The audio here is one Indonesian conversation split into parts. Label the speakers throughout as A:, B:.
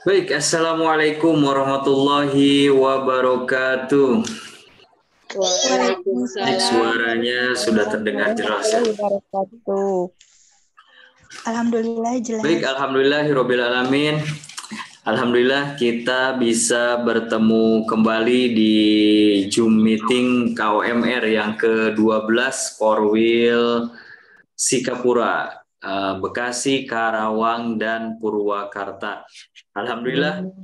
A: Baik, Assalamualaikum warahmatullahi wabarakatuh. Baik, suaranya sudah terdengar jelas ya.
B: Alhamdulillah jelas.
A: Baik, alhamdulillahirabbil alamin. Alhamdulillah kita bisa bertemu kembali di Zoom meeting KOMR yang ke-12 Korwil Sikapura, Bekasi, Karawang, dan Purwakarta. Alhamdulillah,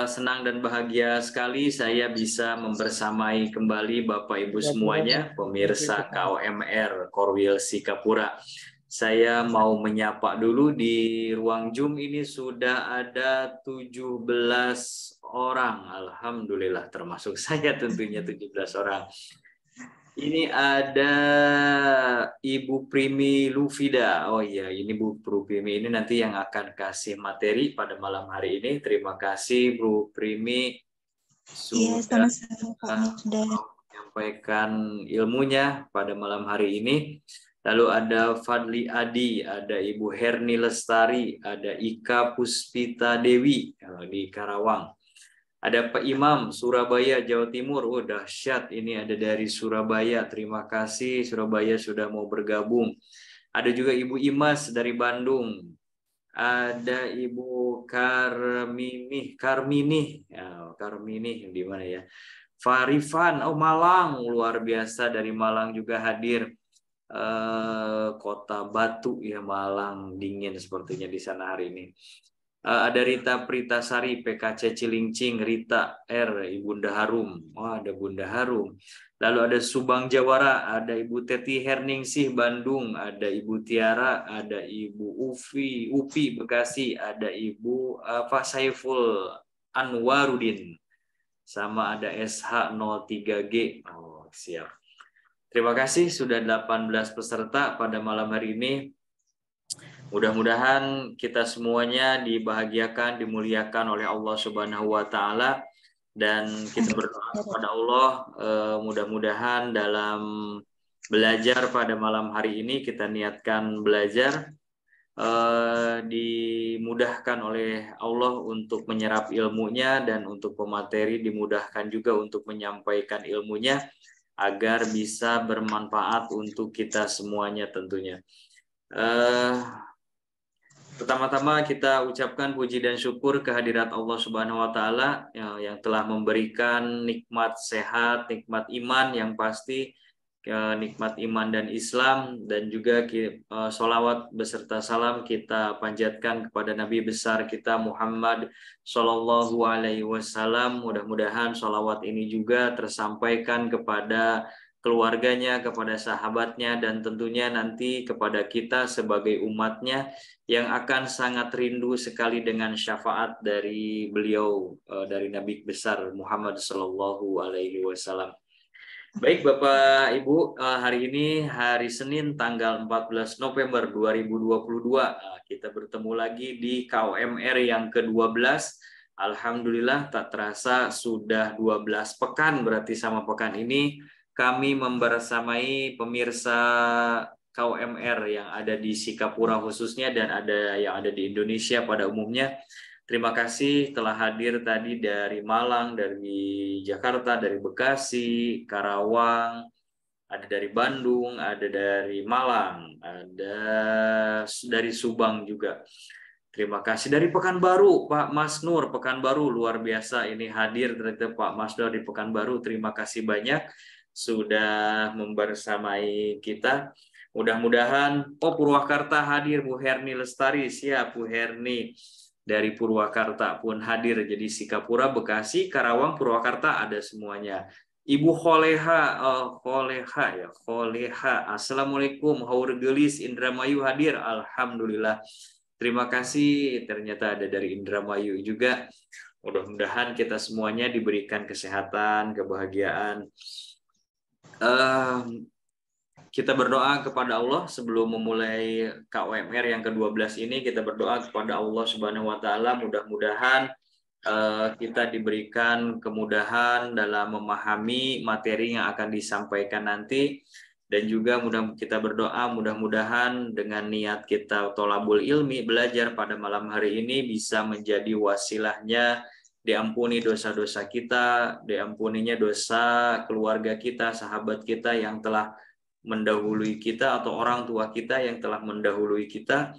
A: senang dan bahagia sekali saya bisa membersamai kembali Bapak Ibu semuanya, pemirsa KOMR Korwil Sikapura. Saya mau menyapa dulu di ruang Zoom ini sudah ada 17 orang. Alhamdulillah, termasuk saya tentunya 17 orang. Ini ada Ibu Primi Lufida. Oh iya, ini Bu Primi ini nanti yang akan kasih materi pada malam hari ini. Terima kasih Bu Primi sudah menyampaikan ilmunya pada malam hari ini. Lalu ada Fadli Adi, ada Ibu Herni Lestari, ada Ika Puspita Dewi di Karawang. Ada Pak Imam, Surabaya, Jawa Timur. Oh, dahsyat, ini ada dari Surabaya. Terima kasih Surabaya sudah mau bergabung. Ada juga Ibu Imas dari Bandung. Ada Ibu Karmini, ya, Karmini di mana ya? Farifan, oh Malang, luar biasa dari Malang juga hadir. Kota Batu ya, Malang, dingin sepertinya di sana hari ini. Ada Rita Pritasari, PKC Cilincing, Rita R, Ibunda Harum. Oh, ada Bunda Harum. Lalu ada Subang Jawara, ada Ibu Teti Herningsih Bandung, ada Ibu Tiara, ada Ibu Upi Bekasi, ada Ibu Saiful Anwarudin, sama ada SH03G. Oh, siap. Terima kasih sudah 18 peserta pada malam hari ini. Mudah-mudahan kita semuanya dibahagiakan, dimuliakan oleh Allah Subhanahu wa taala, dan kita berdoa kepada Allah mudah-mudahan dalam belajar pada malam hari ini kita niatkan belajar dimudahkan oleh Allah untuk menyerap ilmunya, dan untuk pemateri dimudahkan juga untuk menyampaikan ilmunya agar bisa bermanfaat untuk kita semuanya tentunya. Pertama-tama kita ucapkan puji dan syukur kehadirat Allah Subhanahu wa taala yang telah memberikan nikmat sehat, nikmat iman yang pasti, nikmat iman dan Islam, dan juga sholawat beserta salam kita panjatkan kepada Nabi besar kita Muhammad Shallallahu Alaihi Wasallam. Mudah-mudahan sholawat ini juga tersampaikan kepada keluarganya, kepada sahabatnya, dan tentunya nanti kepada kita sebagai umatnya yang akan sangat rindu sekali dengan syafaat dari beliau, dari Nabi besar Muhammad Shallallahu Alaihi Wasallam. Baik Bapak Ibu, hari ini hari Senin tanggal 14 November 2022, kita bertemu lagi di KOMR yang ke-12. Alhamdulillah tak terasa sudah 12 pekan, berarti sama pekan ini kami membersamai pemirsa KOMR yang ada di Sikapura khususnya, dan ada yang ada di Indonesia pada umumnya. Terima kasih telah hadir tadi dari Malang, dari Jakarta, dari Bekasi, Karawang, ada dari Bandung, ada dari Malang, ada dari Subang juga. Terima kasih dari Pekanbaru, Pak Mas Nur, Pekanbaru luar biasa ini hadir ternyata Pak Mas Nur di Pekanbaru. Terima kasih banyak sudah membersamai kita. Mudah-mudahan, Purwakarta hadir, Bu Herni Lestari, siap Bu Herni dari Purwakarta pun hadir. Jadi Sikapura, Bekasi, Karawang, Purwakarta ada semuanya. Ibu Kholeha. Assalamualaikum, haur gelis Indramayu hadir, alhamdulillah. Terima kasih, ternyata ada dari Indramayu juga. Mudah-mudahan kita semuanya diberikan kesehatan, kebahagiaan. Kita berdoa kepada Allah sebelum memulai KUMR yang ke-12 ini. Kita berdoa kepada Allah Subhanahu wa Ta'ala, mudah-mudahan kita diberikan kemudahan dalam memahami materi yang akan disampaikan nanti. Dan juga kita berdoa mudah-mudahan dengan niat kita tholabul ilmi, belajar pada malam hari ini bisa menjadi wasilahnya diampuni dosa-dosa kita, diampuninya dosa keluarga kita, sahabat kita yang telah mendahului kita atau orang tua kita yang telah mendahului kita.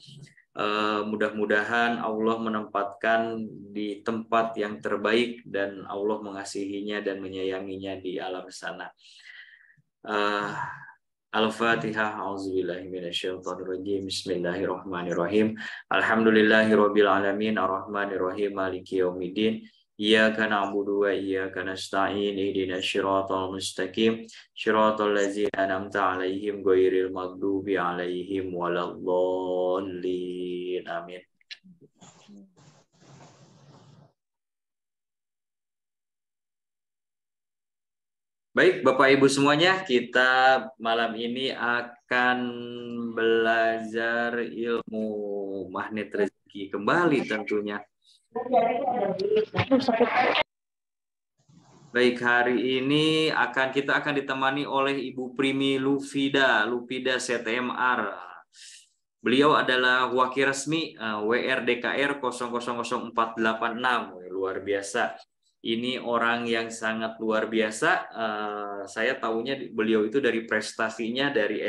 A: Mudah-mudahan Allah menempatkan di tempat yang terbaik dan Allah mengasihinya dan menyayanginya di alam sana. Al-Fatihah. A'udzubillahi minasyaitonirrajim. Bismillahirrahmanirrahim. Alhamdulillahirabbil alamin arrahmanirrahim maliki yaumiddin. Iyyaka na'budu wa iyyaka nasta'in. Ihdinas shiratal mustaqim. Shiratal ladzina an'amta 'alaihim ghairil maghdubi 'alaihim waladdallin. Amin. Baik, Bapak Ibu semuanya, kita malam ini akan belajar ilmu magnet rezeki kembali tentunya. Baik, hari ini kita akan ditemani oleh Ibu Primi Lupida CTMR. Beliau adalah wakil resmi WRDKR 000486. Luar biasa. Ini orang yang sangat luar biasa. Saya tahunya beliau itu dari prestasinya dari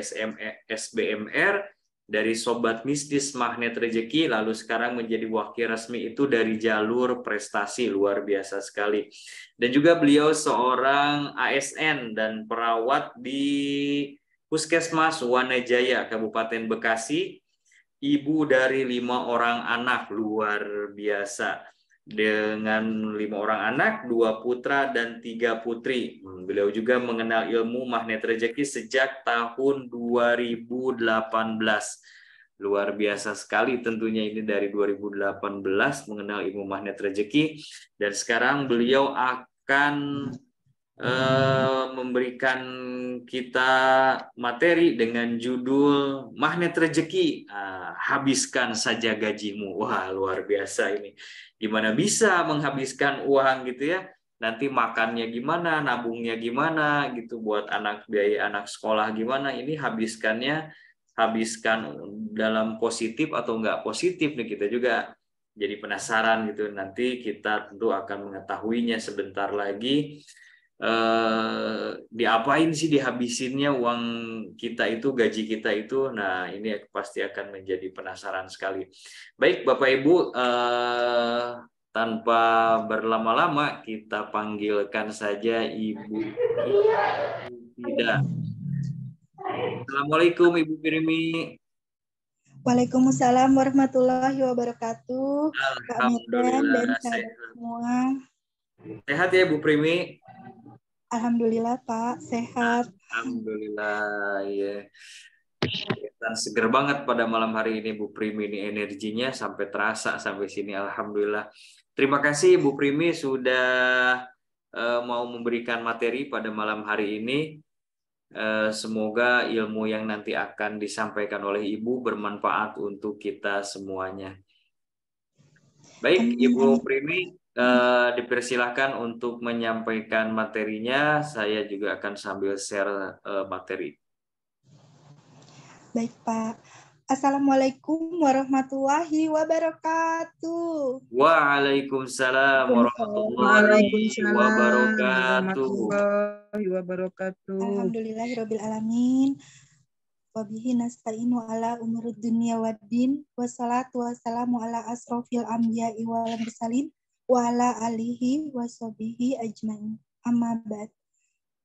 A: SBMR, dari Sobat Mistis Magnet Rezeki, lalu sekarang menjadi wakil resmi itu dari jalur prestasi, luar biasa sekali. Dan juga beliau seorang ASN dan perawat di Puskesmas Wanajaya, Kabupaten Bekasi, ibu dari 5 orang anak, luar biasa. Dengan 5 orang anak, 2 putra dan 3 putri. Beliau juga mengenal ilmu magnet rezeki sejak tahun 2018. Luar biasa sekali tentunya ini dari 2018 mengenal ilmu magnet rezeki. Dan sekarang beliau akan memberikan kita materi dengan judul Magnet Rezeki, habiskan saja gajimu. Wah, luar biasa ini. Gimana bisa menghabiskan uang gitu ya? Nanti makannya gimana, nabungnya gimana gitu, buat biaya anak sekolah gimana. Ini habiskan dalam positif atau enggak positif nih, kita juga jadi penasaran gitu. Nanti kita tentu akan mengetahuinya sebentar lagi. Diapain sih dihabisinnya uang kita itu, gaji kita itu. Nah, ini pasti akan menjadi penasaran sekali. Baik, Bapak Ibu, tanpa berlama-lama kita panggilkan saja Ibu Tidak. Assalamualaikum Ibu Pirmi.
B: Waalaikumsalam warahmatullahi wabarakatuh.
A: Alhamdulillah,
B: dan sahabat semua.
A: Sehat ya Bu Primi?
B: Alhamdulillah Pak, sehat.
A: Alhamdulillah ya. Dan seger banget pada malam hari ini Bu Primi, ini energinya sampai terasa sampai sini, alhamdulillah. Terima kasih Bu Primi sudah mau memberikan materi pada malam hari ini. Semoga ilmu yang nanti akan disampaikan oleh Ibu bermanfaat untuk kita semuanya. Baik, Ibu Primi, dipersilahkan untuk menyampaikan materinya. Saya juga akan sambil share materi.
B: Baik Pak, Assalamualaikum warahmatullahi wabarakatuh.
A: Waalaikumsalam warahmatullahi
C: Waalaikumsalam
A: wabarakatuh.
C: warahmatullahi wabarakatuh.
B: Alhamdulillahirabbil alamin. Wabihi nasta'inu ala umurud dunya waddin. Wassalatu wassalamu ala asrofil anbiya'i wal mursalin wa ala alihi washabihi ajmain. Amma ba'd.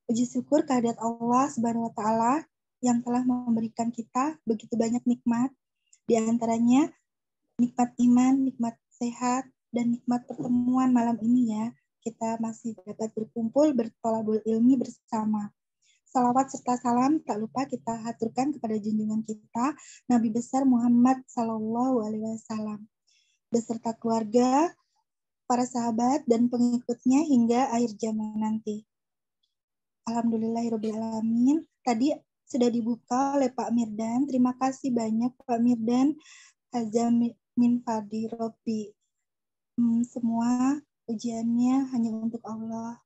B: Puji syukur kehadirat Allah Subhanahu wa taala yang telah memberikan kita begitu banyak nikmat, di antaranya nikmat iman, nikmat sehat, dan nikmat pertemuan malam ini ya. Kita masih dapat berkumpul bertolabul ilmi bersama. Salawat serta salam tak lupa kita haturkan kepada junjungan kita Nabi besar Muhammad Sallallahu Alaihi Wasallam beserta keluarga, para sahabat dan pengikutnya hingga akhir zaman nanti. Alhamdulillahirabbil alamin. Tadi sudah dibuka oleh Pak Mirdan. Terima kasih banyak Pak Mirdan. Haja min fadi Robbi. Semua ujiannya hanya untuk Allah.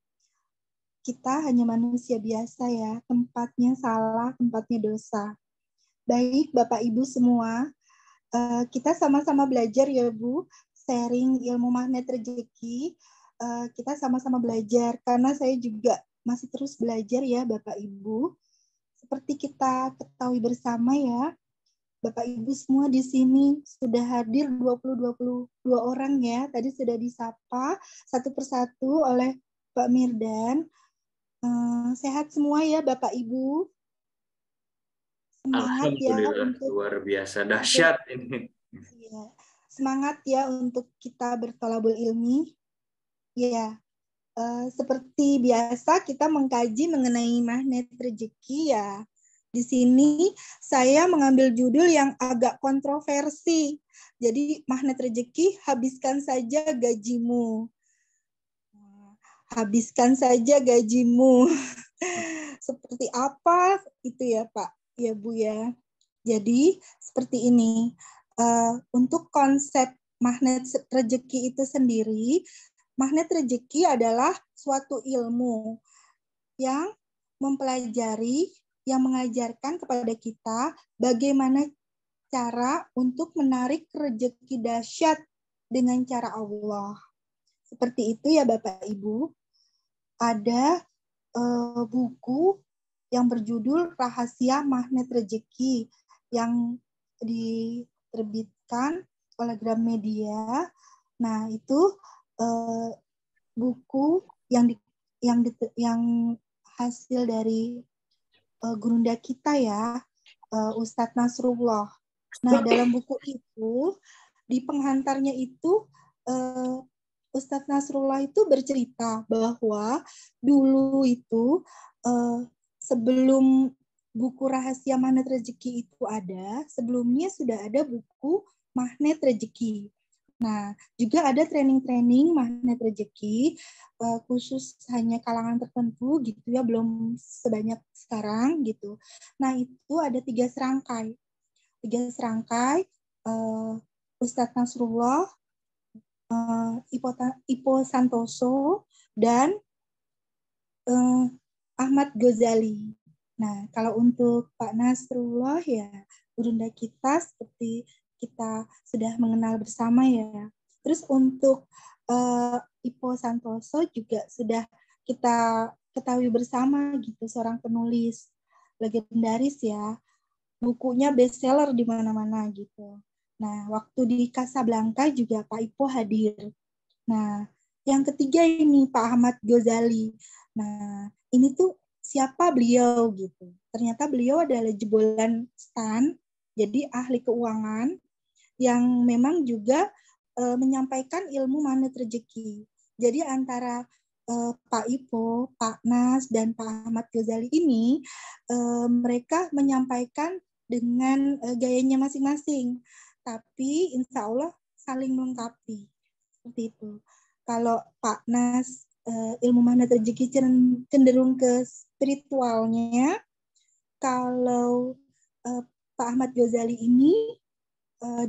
B: Kita hanya manusia biasa ya. Tempatnya salah, tempatnya dosa. Baik Bapak Ibu semua, kita sama-sama belajar ya Bu. Sharing ilmu magnet rezeki. Kita sama-sama belajar karena saya juga masih terus belajar ya Bapak Ibu. Seperti kita ketahui bersama ya, Bapak Ibu semua di sini sudah hadir 22 orang ya. Tadi sudah disapa satu persatu oleh Pak Mirdan. Sehat semua ya Bapak Ibu. Semangat ya untuk
A: luar biasa dahsyat ini.
B: Ya, semangat ya untuk kita bertolabul ilmi. Ya. Seperti biasa kita mengkaji mengenai magnet rezeki ya. Di sini saya mengambil judul yang agak kontroversi. Jadi magnet rezeki, habiskan saja gajimu. Habiskan saja gajimu. Seperti apa itu ya Pak, ya Bu ya. Jadi seperti ini. Untuk konsep magnet rezeki itu sendiri, magnet rezeki adalah suatu ilmu yang mempelajari, yang mengajarkan kepada kita bagaimana cara untuk menarik rezeki dahsyat dengan cara Allah. Seperti itu ya Bapak Ibu. Ada buku yang berjudul Rahasia Magnet Rezeki yang diterbitkan oleh Gramedia. Nah, itu buku yang hasil dari gurunda kita ya, Ustadz Nasrullah. Nah, dalam buku itu di penghantarnya itu Ustadz Nasrullah itu bercerita bahwa dulu itu sebelum buku Rahasia Magnet Rezeki itu ada, sebelumnya sudah ada buku Magnet Rezeki. Nah, juga ada training-training magnet rezeki khusus hanya kalangan tertentu gitu ya, belum sebanyak sekarang gitu. Nah, itu ada 3 serangkai. 3 serangkai Ustadz Nasrullah, Ipo Santoso, dan Ahmad Ghazali. Nah, kalau untuk Pak Nasrullah ya, gurunda kita seperti kita sudah mengenal bersama ya. Terus untuk Ipo Santoso juga sudah kita ketahui bersama gitu, seorang penulis legendaris ya. Bukunya bestseller di mana-mana gitu. Nah, waktu di Casablanca juga Pak Ipo hadir. Nah, yang ketiga ini Pak Ahmad Ghazali. Nah, ini tuh siapa beliau gitu. Ternyata beliau adalah jebolan stan, jadi ahli keuangan yang memang juga menyampaikan ilmu magnet rezeki. Jadi antara Pak Ipo, Pak Nas, dan Pak Ahmad Ghazali ini mereka menyampaikan dengan gayanya masing-masing. Tapi insya Allah saling melengkapi. Seperti itu. Kalau Pak Nas ilmu magnet rezeki cenderung ke spiritualnya, kalau Pak Ahmad Ghazali ini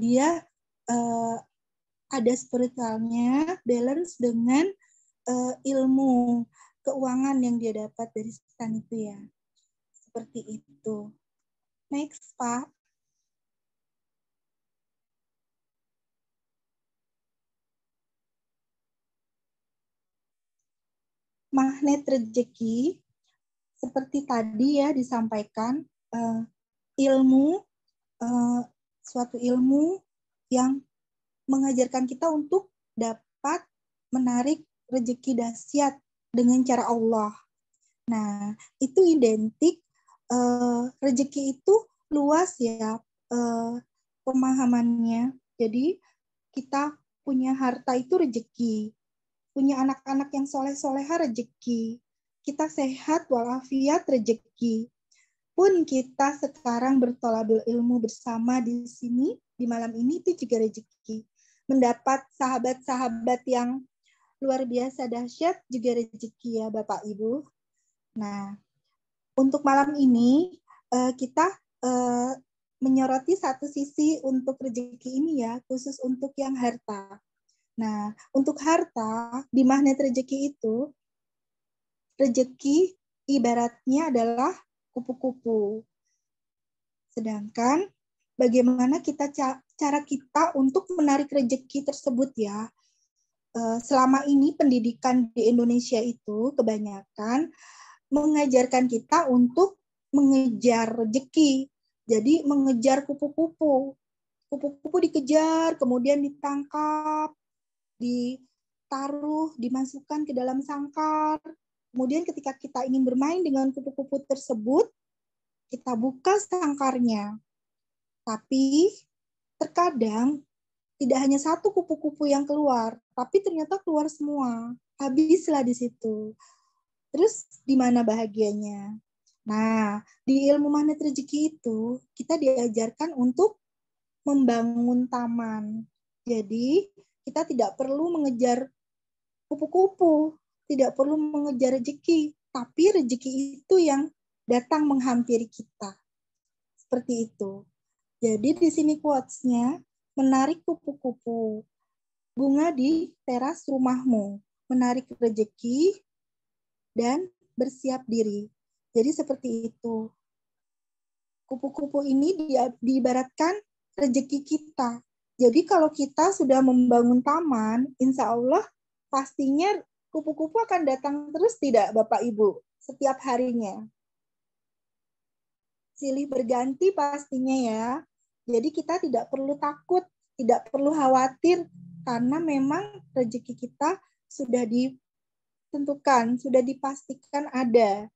B: dia ada spiritualnya, balance dengan ilmu keuangan yang dia dapat dari stan itu ya. Seperti itu. Next, Pak. magnet rezeki seperti tadi ya disampaikan, ilmu, suatu ilmu yang mengajarkan kita untuk dapat menarik rezeki dahsyat dengan cara Allah. Nah, itu identik, rezeki itu luas ya pemahamannya. Jadi kita punya harta itu rezeki, punya anak-anak yang soleh-soleha rezeki, kita sehat walafiat rezeki. Pun kita sekarang bertolabul ilmu bersama di sini, di malam ini itu juga rezeki. Mendapat sahabat-sahabat yang luar biasa dahsyat juga rezeki ya Bapak Ibu. Nah, untuk malam ini kita menyoroti satu sisi untuk rezeki ini ya, khusus untuk yang harta. Nah, untuk harta di magnet rezeki itu, rezeki ibaratnya adalah kupu-kupu. Sedangkan bagaimana cara kita untuk menarik rezeki tersebut ya? Selama ini pendidikan di Indonesia itu kebanyakan mengajarkan kita untuk mengejar rezeki. Jadi mengejar kupu-kupu. Kupu-kupu dikejar, kemudian ditangkap, ditaruh, dimasukkan ke dalam sangkar. Kemudian ketika kita ingin bermain dengan kupu-kupu tersebut, kita buka sangkarnya. Tapi terkadang tidak hanya satu kupu-kupu yang keluar, tapi ternyata keluar semua. Habislah di situ. Terus di mana bahagianya? Nah, di ilmu magnet rezeki itu kita diajarkan untuk membangun taman. Jadi, kita tidak perlu mengejar kupu-kupu, tidak perlu mengejar rezeki, tapi rezeki itu yang datang menghampiri kita. Seperti itu. Jadi di sini quotes-nya, menarik kupu-kupu, bunga di teras rumahmu, menarik rezeki, dan bersiap diri. Jadi seperti itu. Kupu-kupu ini diibaratkan rezeki kita. Jadi kalau kita sudah membangun taman, insya Allah pastinya kupu-kupu akan datang terus tidak Bapak Ibu setiap harinya. Silih berganti pastinya ya. Jadi kita tidak perlu takut, tidak perlu khawatir karena memang rezeki kita sudah ditentukan, sudah dipastikan ada.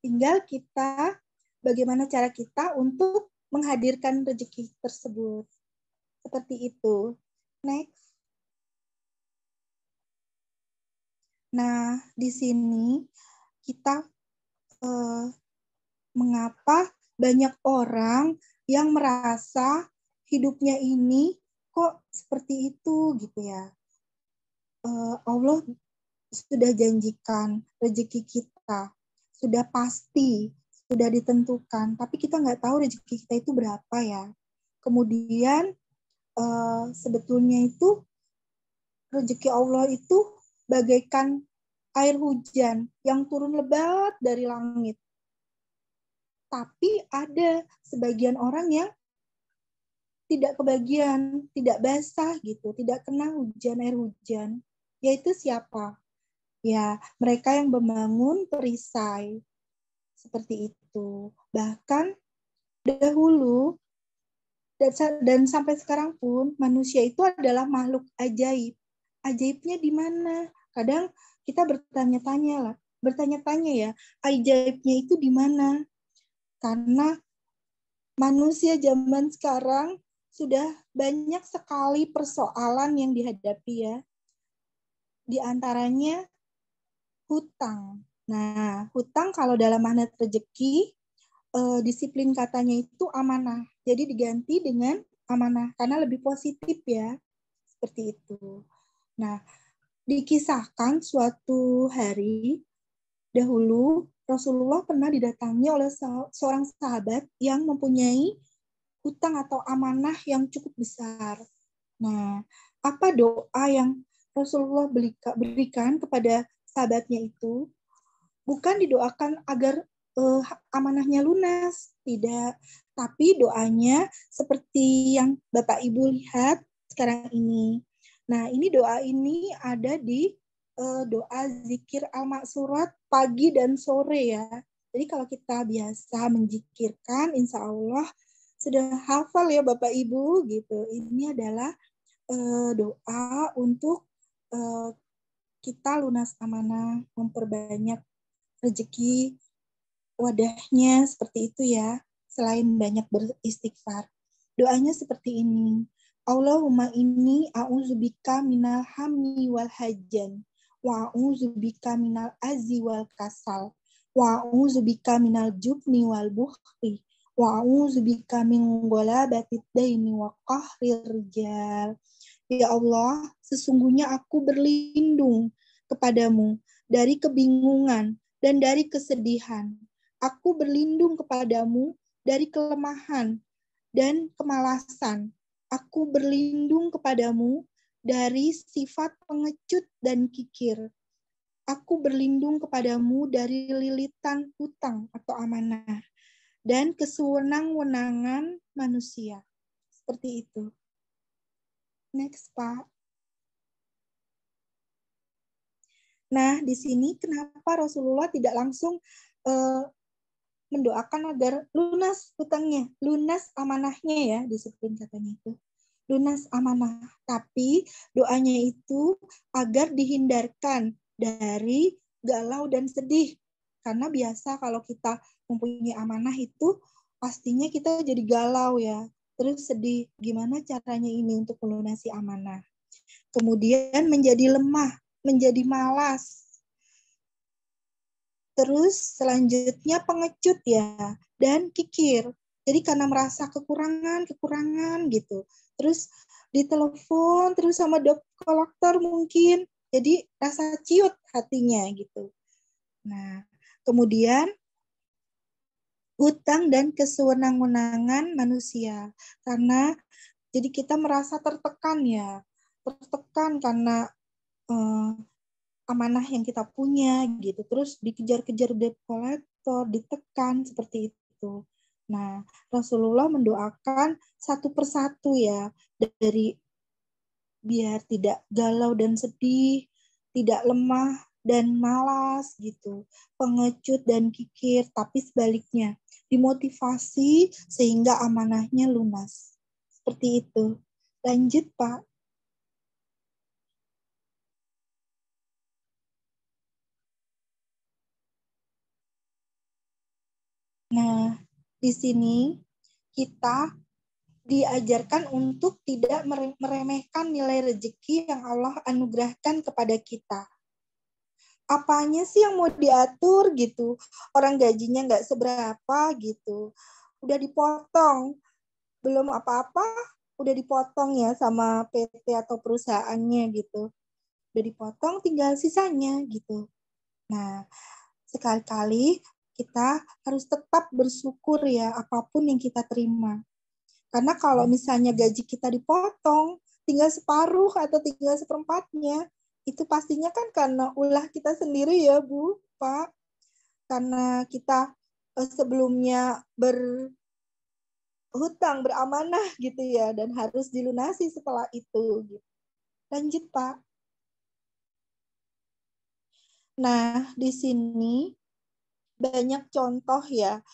B: Tinggal kita bagaimana cara kita untuk menghadirkan rezeki tersebut. Seperti itu. Next. Nah, di sini kita mengapa banyak orang yang merasa hidupnya ini kok seperti itu gitu ya. Allah sudah janjikan rezeki kita, sudah pasti, sudah ditentukan, tapi kita nggak tahu rezeki kita itu berapa ya. Kemudian sebetulnya itu rezeki Allah itu bagaikan air hujan yang turun lebat dari langit. Tapi ada sebagian orang yang tidak kebagian, tidak basah gitu, tidak kena air hujan. Yaitu siapa? Ya, mereka yang membangun perisai. Seperti itu. Bahkan dahulu dan sampai sekarang pun manusia itu adalah makhluk ajaib. Ajaibnya di mana? Kadang kita bertanya-tanya ya, ajaibnya itu di mana? Karena manusia zaman sekarang sudah banyak sekali persoalan yang dihadapi ya. Di antaranya hutang. Nah, hutang kalau dalam magnet rezeki, disiplin katanya itu amanah. Jadi diganti dengan amanah karena lebih positif ya. Seperti itu. Nah, dikisahkan suatu hari dahulu Rasulullah pernah didatangi oleh seorang sahabat yang mempunyai hutang atau amanah yang cukup besar. Nah, apa doa yang Rasulullah berikan kepada sahabatnya itu? Bukan didoakan agar amanahnya lunas, tidak. Tapi doanya seperti yang Bapak Ibu lihat sekarang ini. Nah, ini doa ini ada di doa zikir al-maksurat pagi dan sore ya. Jadi kalau kita biasa menjikirkan, insya Allah sudah hafal ya Bapak Ibu gitu. Ini adalah doa untuk kita lunas amanah, memperbanyak rezeki wadahnya seperti itu ya. Selain banyak beristighfar, doanya seperti ini. Allahumma inni a'udzubika minal hammi wal hajan, wa a'udzubika minal azzi wal kasal, wa a'udzubika minal jubni wal bukhli, wa a'udzubika min ghalabatid daini wa qahrir rijal. Ya Allah, sesungguhnya aku berlindung kepadamu dari kebingungan dan dari kesedihan. Aku berlindung kepadamu dari kelemahan dan kemalasan. Aku berlindung kepadamu dari sifat pengecut dan kikir. Aku berlindung kepadamu dari lilitan hutang atau amanah dan kesewenang-wenangan manusia. Seperti itu. Next, Pak. Nah, di sini kenapa Rasulullah tidak langsung mendoakan agar lunas hutangnya, lunas amanahnya ya, disiplin katanya itu. Lunas amanah. Tapi doanya itu agar dihindarkan dari galau dan sedih. Karena biasa kalau kita mempunyai amanah itu pastinya kita jadi galau ya. Terus sedih, gimana caranya ini untuk melunasi amanah. Kemudian menjadi lemah, menjadi malas. Terus selanjutnya pengecut ya, dan kikir. Jadi karena merasa kekurangan gitu. Terus ditelepon terus sama debt collector mungkin. Jadi rasa ciut hatinya gitu. Nah, kemudian hutang dan kesewenang-wenangan manusia. Karena jadi kita merasa tertekan ya. Tertekan karena amanah yang kita punya gitu, terus dikejar-kejar debt collector, ditekan seperti itu. Nah, Rasulullah mendoakan satu persatu ya, dari biar tidak galau dan sedih, tidak lemah dan malas gitu, pengecut dan kikir, tapi sebaliknya dimotivasi sehingga amanahnya lunas. Seperti itu. Lanjut, Pak. Nah, di sini kita diajarkan untuk tidak meremehkan nilai rezeki yang Allah anugerahkan kepada kita. Apanya sih yang mau diatur gitu? Orang gajinya nggak seberapa gitu. Udah dipotong, belum apa-apa, udah dipotong ya sama PT atau perusahaannya gitu. Udah dipotong, tinggal sisanya gitu. Nah, sekali-kali kita harus tetap bersyukur ya apapun yang kita terima. Karena kalau misalnya gaji kita dipotong, tinggal separuh atau tinggal seperempatnya, itu pastinya kan karena ulah kita sendiri ya Bu, Pak. Karena kita sebelumnya berhutang, beramanah gitu ya, dan harus dilunasi setelah itu. Lanjut Pak. Nah, di sini banyak contoh ya.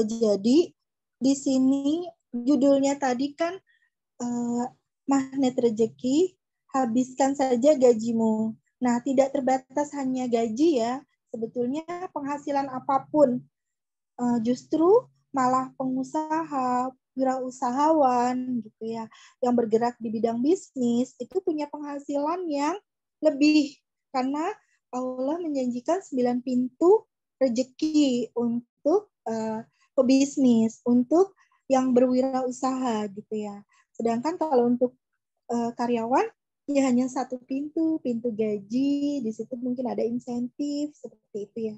B: Jadi di sini judulnya tadi kan magnet rezeki, habiskan saja gajimu. Nah, tidak terbatas hanya gaji ya. Sebetulnya penghasilan apapun, justru malah pengusaha, wirausahawan gitu ya, yang bergerak di bidang bisnis itu punya penghasilan yang lebih karena Allah menjanjikan 9 pintu rezeki untuk pebisnis, untuk yang berwirausaha gitu ya. Sedangkan kalau untuk karyawan ya hanya satu pintu gaji, di situ mungkin ada insentif seperti itu ya.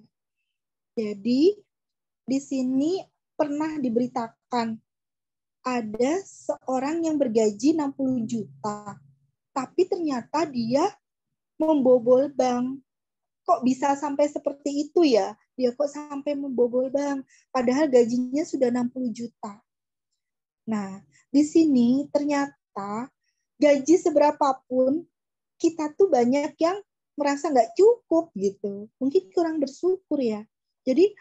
B: Jadi di sini pernah diberitakan ada seorang yang bergaji 60 juta, tapi ternyata dia membobol bank. Kok bisa sampai seperti itu ya? Dia kok sampai membobol bank, padahal gajinya sudah 60 juta. Nah, di sini ternyata gaji seberapapun, kita tuh banyak yang merasa nggak cukup gitu. Mungkin kurang bersyukur ya. Jadi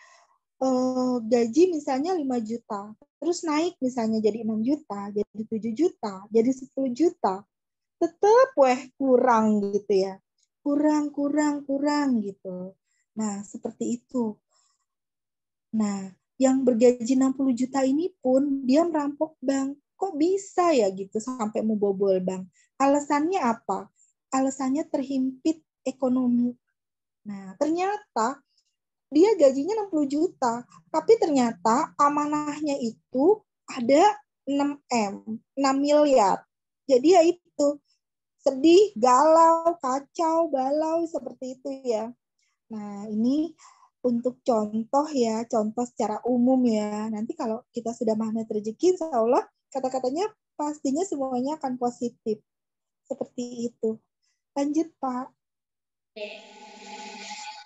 B: gaji misalnya 5 juta, terus naik misalnya jadi 6 juta, jadi 7 juta, jadi 10 juta. Tetap kurang gitu ya. Kurang gitu. Nah, seperti itu. Nah, yang bergaji 60 juta ini pun dia merampok bank. Kok bisa ya gitu sampai membobol bank? Alasannya apa? Alasannya terhimpit ekonomi. Nah, ternyata dia gajinya 60 juta, tapi ternyata amanahnya itu ada 6 miliar. Jadi ya itu, sedih, galau, kacau, balau, seperti itu ya. Nah, ini untuk contoh ya, contoh secara umum ya. Nanti kalau kita sudah magnet rezeki, insya Allah kata-katanya pastinya semuanya akan positif. Seperti itu. Lanjut, Pak.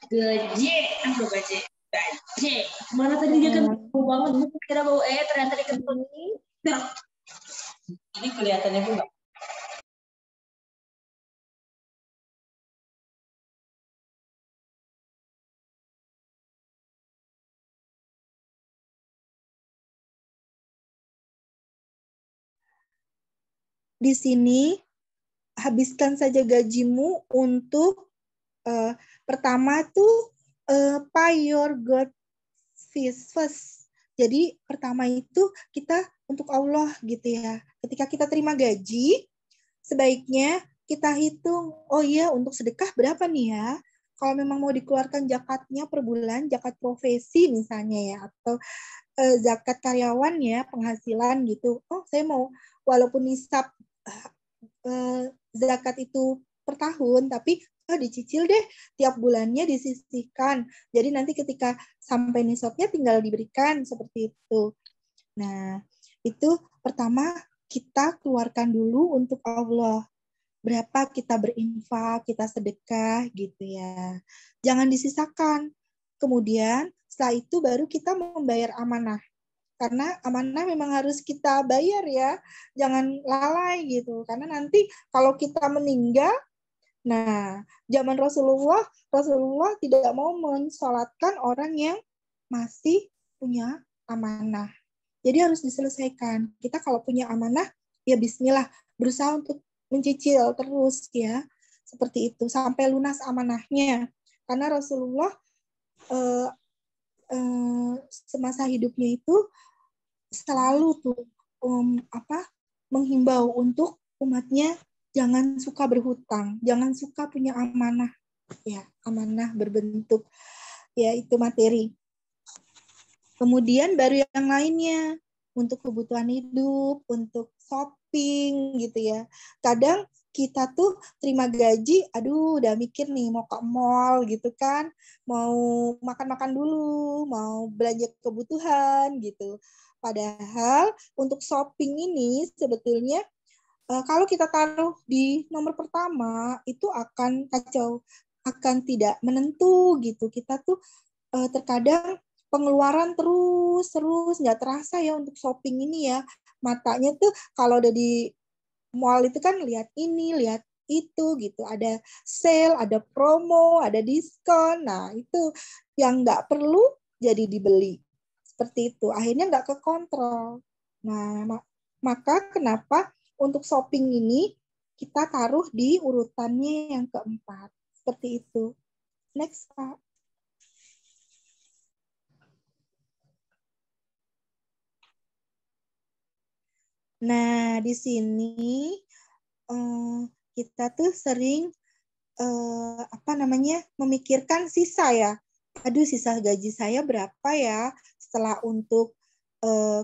D: Gaji, gaji. Mana tadi dia kan bau banget, kira bau ternyata dikentut. Ini kelihatannya pun nggak.
B: Di sini habiskan saja gajimu untuk pertama tuh pay your God fees first. Jadi pertama itu kita untuk Allah gitu ya. Ketika kita terima gaji, sebaiknya kita hitung, oh iya untuk sedekah berapa nih ya? Kalau memang mau dikeluarkan zakatnya per bulan, zakat profesi misalnya ya, atau zakat karyawan ya, penghasilan gitu. Oh saya mau walaupun nisab zakat itu per tahun, tapi dicicil deh tiap bulannya disisihkan. Jadi nanti ketika sampai nisabnya tinggal diberikan seperti itu. Nah, itu pertama kita keluarkan dulu untuk Allah. Berapa kita berinfak, kita sedekah gitu ya. Jangan disisakan. Kemudian setelah itu baru kita membayar amanah. Karena amanah memang harus kita bayar ya. Jangan lalai gitu. Karena nanti kalau kita meninggal, nah, zaman Rasulullah tidak mau mensolatkan orang yang masih punya amanah. Jadi harus diselesaikan. Kita kalau punya amanah, ya bismillah, berusaha untuk mencicil terus ya. Seperti itu, sampai lunas amanahnya. Karena Rasulullah semasa hidupnya itu selalu tuh menghimbau untuk umatnya jangan suka berhutang, jangan suka punya amanah, ya amanah berbentuk ya itu materi. Kemudian baru yang lainnya untuk kebutuhan hidup, untuk shopping gitu ya. Kadang kita tuh terima gaji, aduh udah mikir nih mau ke mall gitu kan, mau makan-makan dulu, mau belanja kebutuhan gitu. Padahal untuk shopping ini sebetulnya kalau kita taruh di nomor pertama itu akan kacau, akan tidak menentu gitu. Kita tuh terkadang pengeluaran terus nggak terasa ya untuk shopping ini ya. Matanya tuh kalau udah di mall itu kan lihat ini, lihat itu gitu. Ada sale, ada promo, ada diskon. Nah itu yang nggak perlu jadi dibeli. Seperti itu. Akhirnya nggak kekontrol. Nah maka kenapa untuk shopping ini kita taruh di urutannya yang keempat. Seperti itu. Next, Pak. Nah, di sini kita tuh sering memikirkan sisa ya. Aduh, sisa gaji saya berapa ya setelah untuk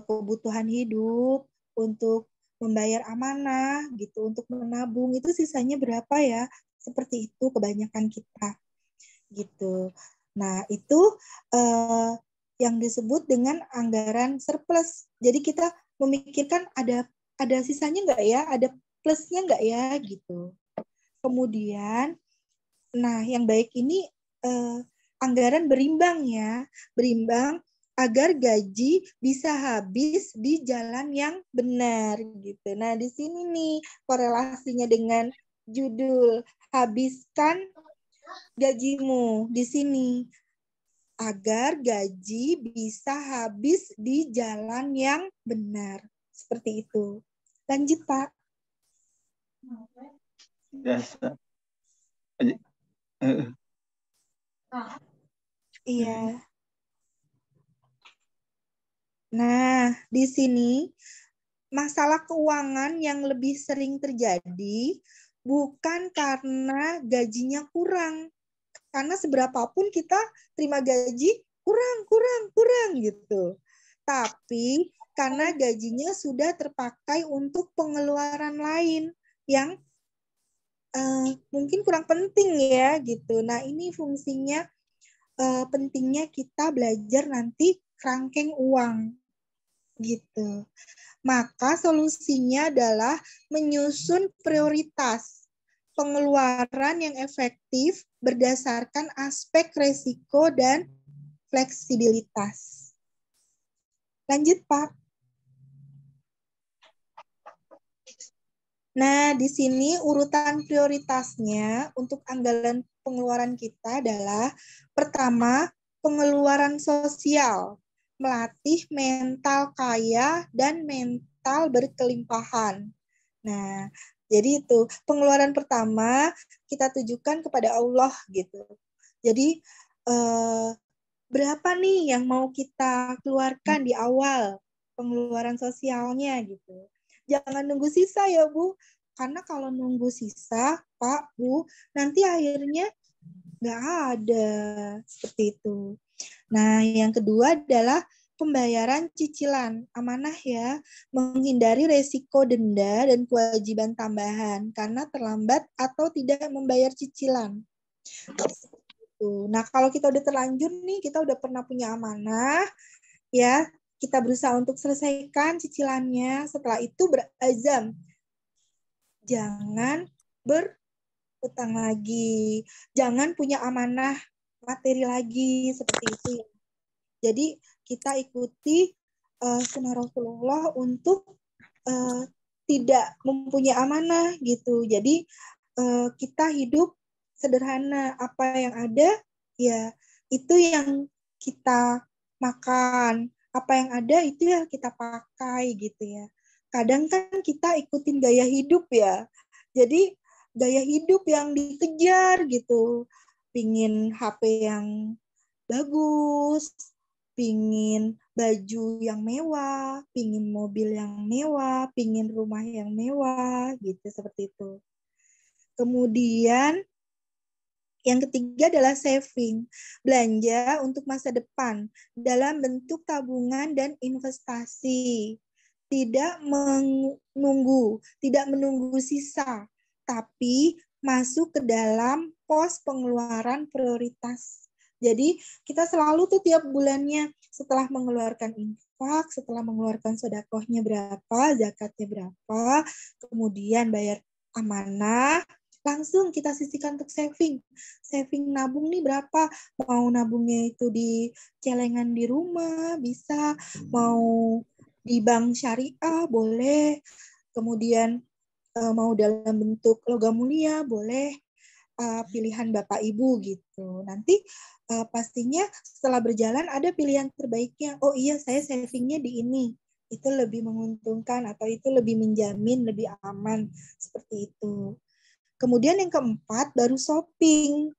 B: kebutuhan hidup, untuk membayar amanah gitu, untuk menabung itu sisanya berapa ya? Seperti itu kebanyakan kita gitu. Nah, itu yang disebut dengan anggaran surplus. Jadi kita memikirkan ada sisanya nggak ya, ada plusnya nggak ya gitu. Kemudian, nah yang baik ini anggaran berimbang ya, berimbang agar gaji bisa habis di jalan yang benar gitu. Nah di sini nih korelasinya dengan judul habiskan gajimu di sini agar gaji bisa habis di jalan yang benar. Seperti itu. Lanjut, Pak.
C: Biasa.
B: Iya. Nah, di sini masalah keuangan yang lebih sering terjadi bukan karena gajinya kurang. Karena seberapapun kita terima gaji, kurang gitu. Tapi karena gajinya sudah terpakai untuk pengeluaran lain yang mungkin kurang penting ya gitu. Nah, ini fungsinya pentingnya kita belajar nanti kerangkeng uang gitu. Maka solusinya adalah menyusun prioritas pengeluaran yang efektif berdasarkan aspek resiko dan fleksibilitas. Lanjut, Pak. Nah, di sini urutan prioritasnya untuk anggaran pengeluaran kita adalah pertama, pengeluaran sosial, melatih mental kaya dan mental berkelimpahan. Nah, jadi itu pengeluaran pertama kita tujukan kepada Allah gitu. Jadi berapa nih yang mau kita keluarkan di awal pengeluaran sosialnya gitu. Jangan nunggu sisa ya Bu, karena kalau nunggu sisa Pak Bu nanti akhirnya nggak ada seperti itu. Nah, yang kedua adalah pembayaran cicilan amanah ya, menghindari resiko denda dan kewajiban tambahan karena terlambat atau tidak membayar cicilan. Nah, kalau kita udah terlanjur nih, kita udah pernah punya amanah, ya, kita berusaha untuk selesaikan cicilannya. Setelah itu berazam, jangan berutang lagi, jangan punya amanah materi lagi seperti itu. Jadi kita ikuti sunnah Rasulullah untuk tidak mempunyai amanah gitu. Jadi kita hidup sederhana, apa yang ada ya itu yang kita makan, apa yang ada itu yang kita pakai gitu ya. Kadang kan kita ikutin gaya hidup ya. Jadi gaya hidup yang dikejar gitu. Pingin HP yang bagus, pingin baju yang mewah, pingin mobil yang mewah, pingin rumah yang mewah, gitu seperti itu. Kemudian yang ketiga adalah saving, belanja untuk masa depan dalam bentuk tabungan dan investasi. Tidak menunggu sisa, tapi masuk ke dalam pos pengeluaran prioritas. Jadi kita selalu tuh tiap bulannya setelah mengeluarkan infak, setelah mengeluarkan sedekahnya berapa, zakatnya berapa, kemudian bayar amanah, langsung kita sisihkan untuk saving. Saving nabung nih berapa? Mau nabungnya itu di celengan di rumah, bisa. Mau di bank syariah, boleh. Kemudian mau dalam bentuk logam mulia, boleh. Pilihan Bapak Ibu gitu. Nanti pastinya setelah berjalan ada pilihan terbaiknya. Oh iya, saya savingnya di ini. Itu lebih menguntungkan atau itu lebih menjamin, lebih aman. Seperti itu. Kemudian yang keempat baru shopping.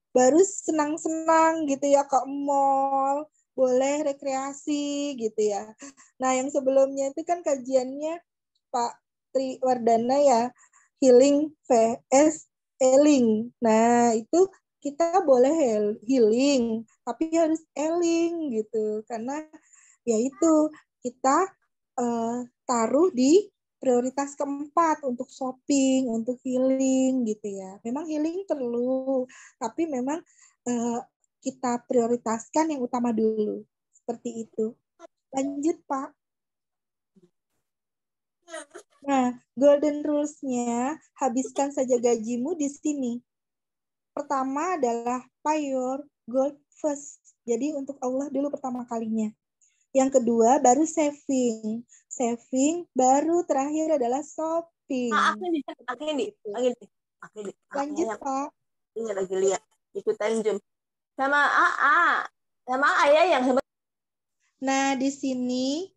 B: Baru senang-senang gitu ya ke mall, boleh rekreasi gitu ya. Nah, yang sebelumnya itu kan kajiannya Pak Tri Wardana ya, healing vs healing. Nah, itu kita boleh healing, tapi harus healing gitu. Karena ya itu kita taruh di prioritas keempat untuk shopping, untuk healing gitu ya. Memang healing perlu, tapi memang kita prioritaskan yang utama dulu. Seperti itu. Lanjut, Pak. Nah, golden rules-nya, habiskan saja gajimu di sini. Pertama adalah pay your goal first. Jadi untuk Allah dulu pertama kalinya. Yang kedua baru saving. Saving baru terakhir adalah shopping.
E: Lanjut, Pak. ini lagi lihat ikutan Zoom sama AA sama ayah yang
B: Nah, di sini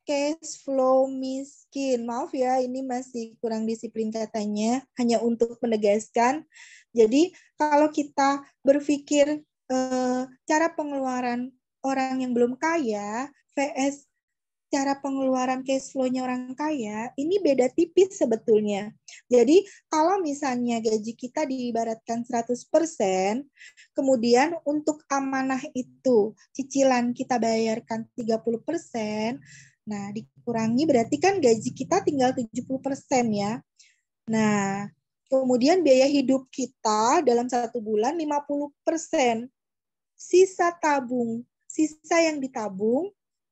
B: cash flow miskin. Maaf ya, ini masih kurang disiplin katanya, hanya untuk menegaskan. Jadi, kalau kita berpikir cara pengeluaran orang yang belum kaya vs cara pengeluaran cash flow-nya orang kaya, ini beda tipis sebetulnya. Jadi, kalau misalnya gaji kita diibaratkan 100%, kemudian untuk amanah itu cicilan kita bayarkan 30%, nah dikurangi berarti kan gaji kita tinggal 70% ya. Nah, kemudian biaya hidup kita dalam 1 bulan 50%. Sisa yang ditabung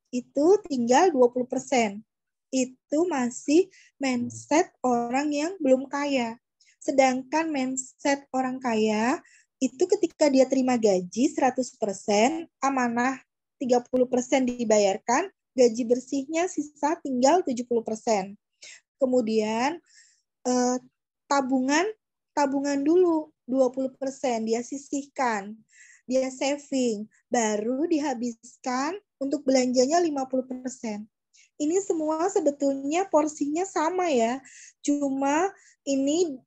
B: itu tinggal 20%. Itu masih mindset orang yang belum kaya. Sedangkan mindset orang kaya itu ketika dia terima gaji 100%, amanah 30% dibayarkan, gaji bersihnya sisa tinggal 70%. Kemudian tabungan dulu 20% dia sisihkan, dia saving, baru dihabiskan untuk belanjanya 50%. Ini semua sebetulnya porsinya sama ya. Cuma ini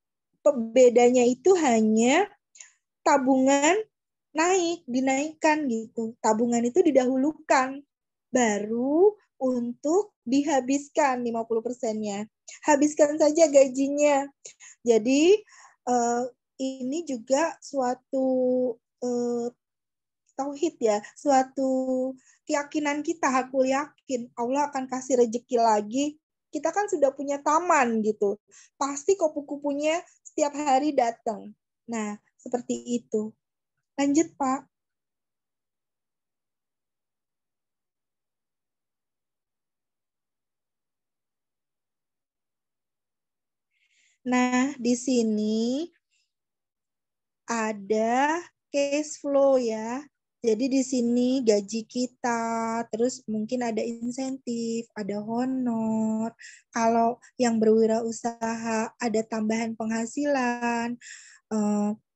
B: bedanya itu hanya tabungan dinaikkan gitu. Tabungan itu didahulukan, baru untuk dihabiskan 50%-nya. Habiskan saja gajinya. Jadi ini juga suatu tauhid ya, suatu keyakinan kita. Aku yakin Allah akan kasih rezeki lagi. Kita kan sudah punya taman gitu, pasti kupu-kupunya setiap hari datang. Nah, seperti itu. Lanjut, Pak. Nah, di sini ada cash flow ya. Jadi di sini gaji kita, terus mungkin ada insentif, ada honor. Kalau yang berwirausaha ada tambahan penghasilan,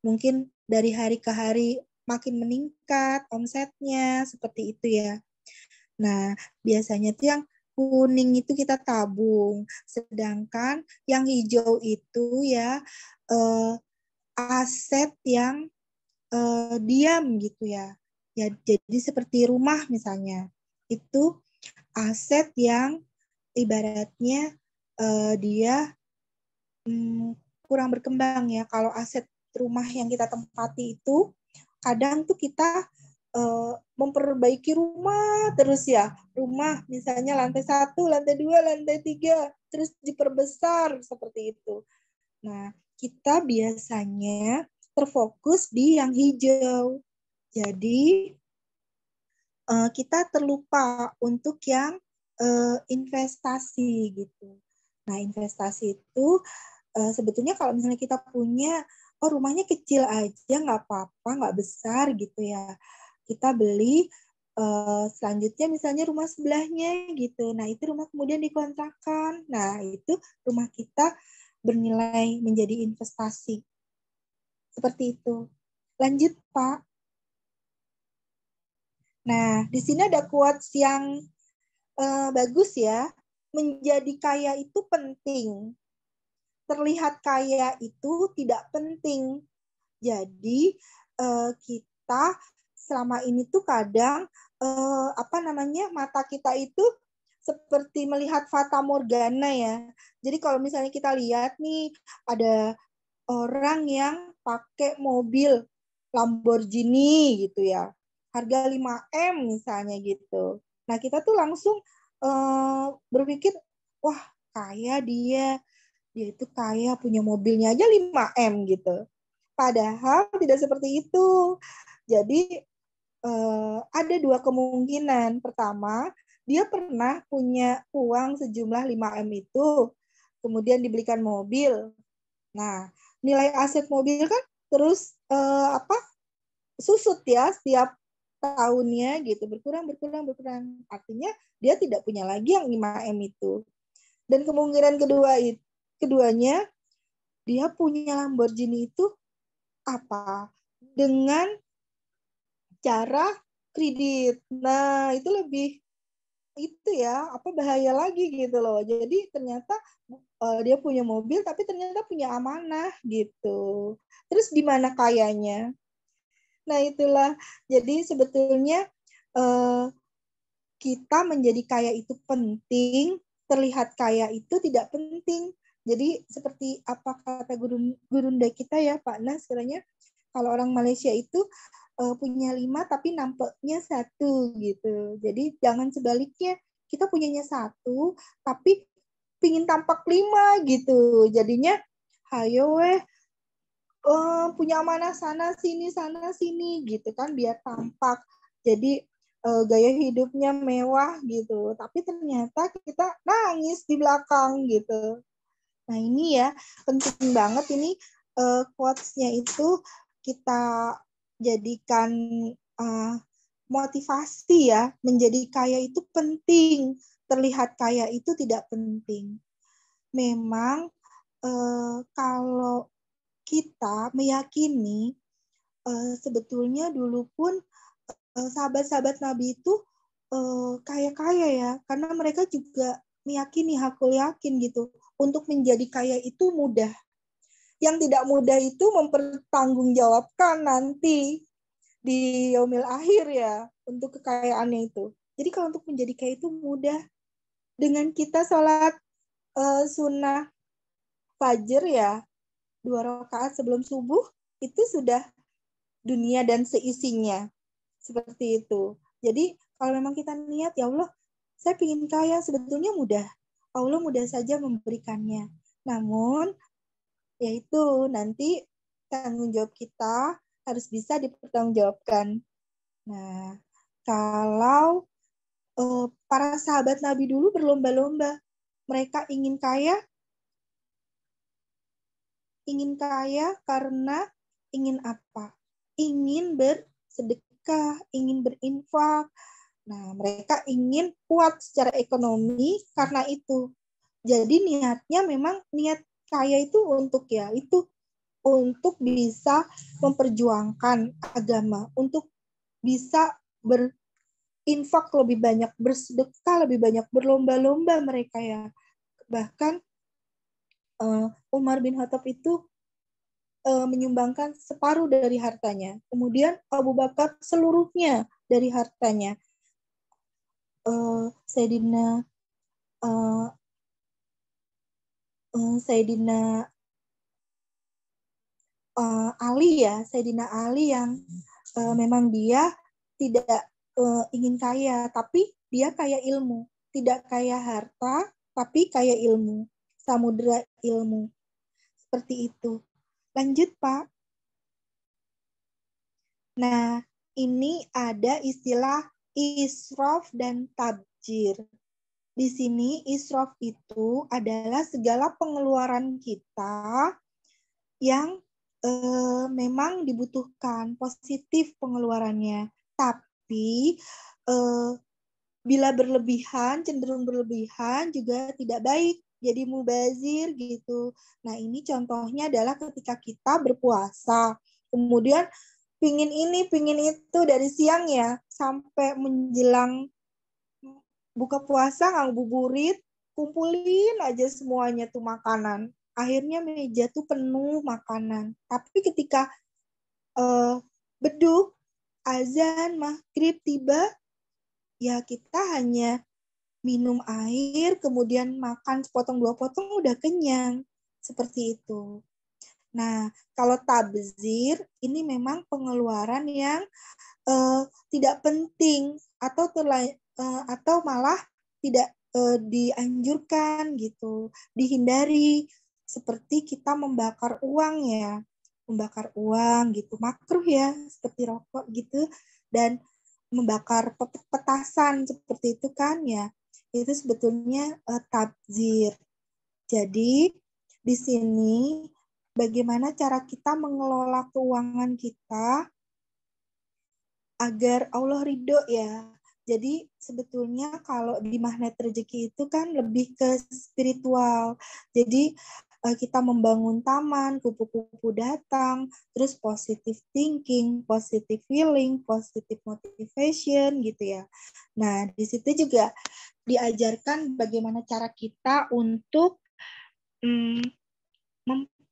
B: mungkin dari hari ke hari makin meningkat omsetnya, seperti itu ya. Nah, biasanya tuh yang kuning itu kita tabung, sedangkan yang hijau itu ya aset yang diam gitu ya. Ya, jadi seperti rumah misalnya, itu aset yang ibaratnya dia kurang berkembang ya. Kalau aset rumah yang kita tempati itu, kadang tuh kita memperbaiki rumah terus ya. Rumah misalnya lantai 1, lantai 2, lantai 3, terus diperbesar seperti itu. Nah, kita biasanya terfokus di yang hijau. Jadi kita terlupa untuk yang investasi gitu. Nah, investasi itu sebetulnya kalau misalnya kita punya, rumahnya kecil aja nggak apa-apa, nggak besar gitu ya. Kita beli selanjutnya misalnya rumah sebelahnya gitu. Nah, itu rumah kemudian dikontrakkan. Nah, itu rumah kita bernilai menjadi investasi. Seperti itu. Lanjut, Pak. Nah, di sini ada quotes yang bagus ya. Menjadi kaya itu penting. Terlihat kaya itu tidak penting. Jadi kita selama ini tuh kadang mata kita itu seperti melihat fata morgana ya. Jadi kalau misalnya kita lihat nih ada orang yang pakai mobil Lamborghini gitu ya, harga 5M misalnya gitu. Nah, kita tuh langsung berpikir, wah kaya dia itu kaya, punya mobilnya aja 5M gitu. Padahal tidak seperti itu. Jadi ada dua kemungkinan. Pertama, dia pernah punya uang sejumlah 5M itu, kemudian dibelikan mobil. Nah, nilai aset mobil kan terus susut ya setiap tahunnya gitu, berkurang. Artinya dia tidak punya lagi yang 5M itu. Dan kemungkinan keduanya dia punya Lamborghini itu apa? Dengan cara kredit. Nah, itu lebih itu ya, apa bahaya lagi gitu loh. Jadi ternyata dia punya mobil tapi ternyata punya amanah gitu. Terus di mana kayanya? Nah, itulah. Jadi sebetulnya kita menjadi kaya itu penting, terlihat kaya itu tidak penting. Jadi seperti apa kata gurunda kita ya Pak Nas, sebenarnya kalau orang Malaysia itu punya 5 tapi nampaknya 1 gitu. Jadi jangan sebaliknya, kita punyanya 1 tapi pingin tampak 5 gitu. Jadinya hayo punya amanah sana sini gitu kan biar tampak. Jadi gaya hidupnya mewah gitu. Tapi ternyata kita nangis di belakang gitu. Nah, ini ya penting banget ini quotes-nya itu kita jadikan motivasi ya, menjadi kaya itu penting, terlihat kaya itu tidak penting. Memang kalau kita meyakini sebetulnya dulu pun sahabat-sahabat Nabi itu kaya-kaya ya, karena mereka juga meyakini, hakul yakin gitu, untuk menjadi kaya itu mudah. Yang tidak mudah itu mempertanggungjawabkan nanti di yaumil akhir ya, untuk kekayaannya itu. Jadi kalau untuk menjadi kaya itu mudah. Dengan kita sholat sunnah fajar ya, 2 rakaat sebelum subuh, itu sudah dunia dan seisinya. Seperti itu. Jadi kalau memang kita niat, ya Allah, saya ingin kaya, sebetulnya mudah. Allah mudah saja memberikannya. Namun, yaitu nanti tanggung jawab kita harus bisa dipertanggungjawabkan. Nah, kalau para sahabat Nabi dulu berlomba-lomba, mereka ingin kaya karena ingin apa? Ingin bersedekah, ingin berinfak. Nah, mereka ingin kuat secara ekonomi karena itu. Jadi niatnya memang niat kaya itu untuk untuk bisa memperjuangkan agama, untuk bisa berinfak lebih banyak, bersedekah lebih banyak, berlomba-lomba mereka ya. Bahkan Umar bin Khattab itu menyumbangkan separuh dari hartanya. Kemudian Abu Bakar seluruhnya dari hartanya. Sayyidina Ali ya, Sayyidina Ali yang memang dia tidak ingin kaya, tapi dia kaya ilmu. Tidak kaya harta, tapi kaya ilmu. Samudra ilmu. Seperti itu. Lanjut, Pak. Nah, ini ada istilah israf dan tabjir. Di sini israf itu adalah segala pengeluaran kita yang memang dibutuhkan, positif pengeluarannya. Tapi bila berlebihan, cenderung berlebihan juga tidak baik. Jadi mubazir gitu. Nah, ini contohnya adalah ketika kita berpuasa. Kemudian pingin ini, pingin itu dari siang ya, sampai menjelang buka puasa ngabuburit, kumpulin aja semuanya tuh makanan. Akhirnya meja tuh penuh makanan. Tapi ketika beduk, azan, maghrib tiba, ya kita hanya minum air, kemudian makan sepotong dua potong udah kenyang. Seperti itu. Nah, kalau tabzir, ini memang pengeluaran yang tidak penting atau malah tidak dianjurkan gitu, dihindari. Seperti kita membakar uang ya, membakar uang gitu, makruh ya, seperti rokok gitu, dan membakar petasan seperti itu kan ya, itu sebetulnya tabzir. Jadi di sini bagaimana cara kita mengelola keuangan kita agar Allah ridho ya. Jadi sebetulnya kalau di magnet rezeki itu kan lebih ke spiritual. Jadi kita membangun taman, kupu-kupu datang, terus positive thinking, positive feeling, positive motivation gitu ya. Nah, di situ juga diajarkan bagaimana cara kita untuk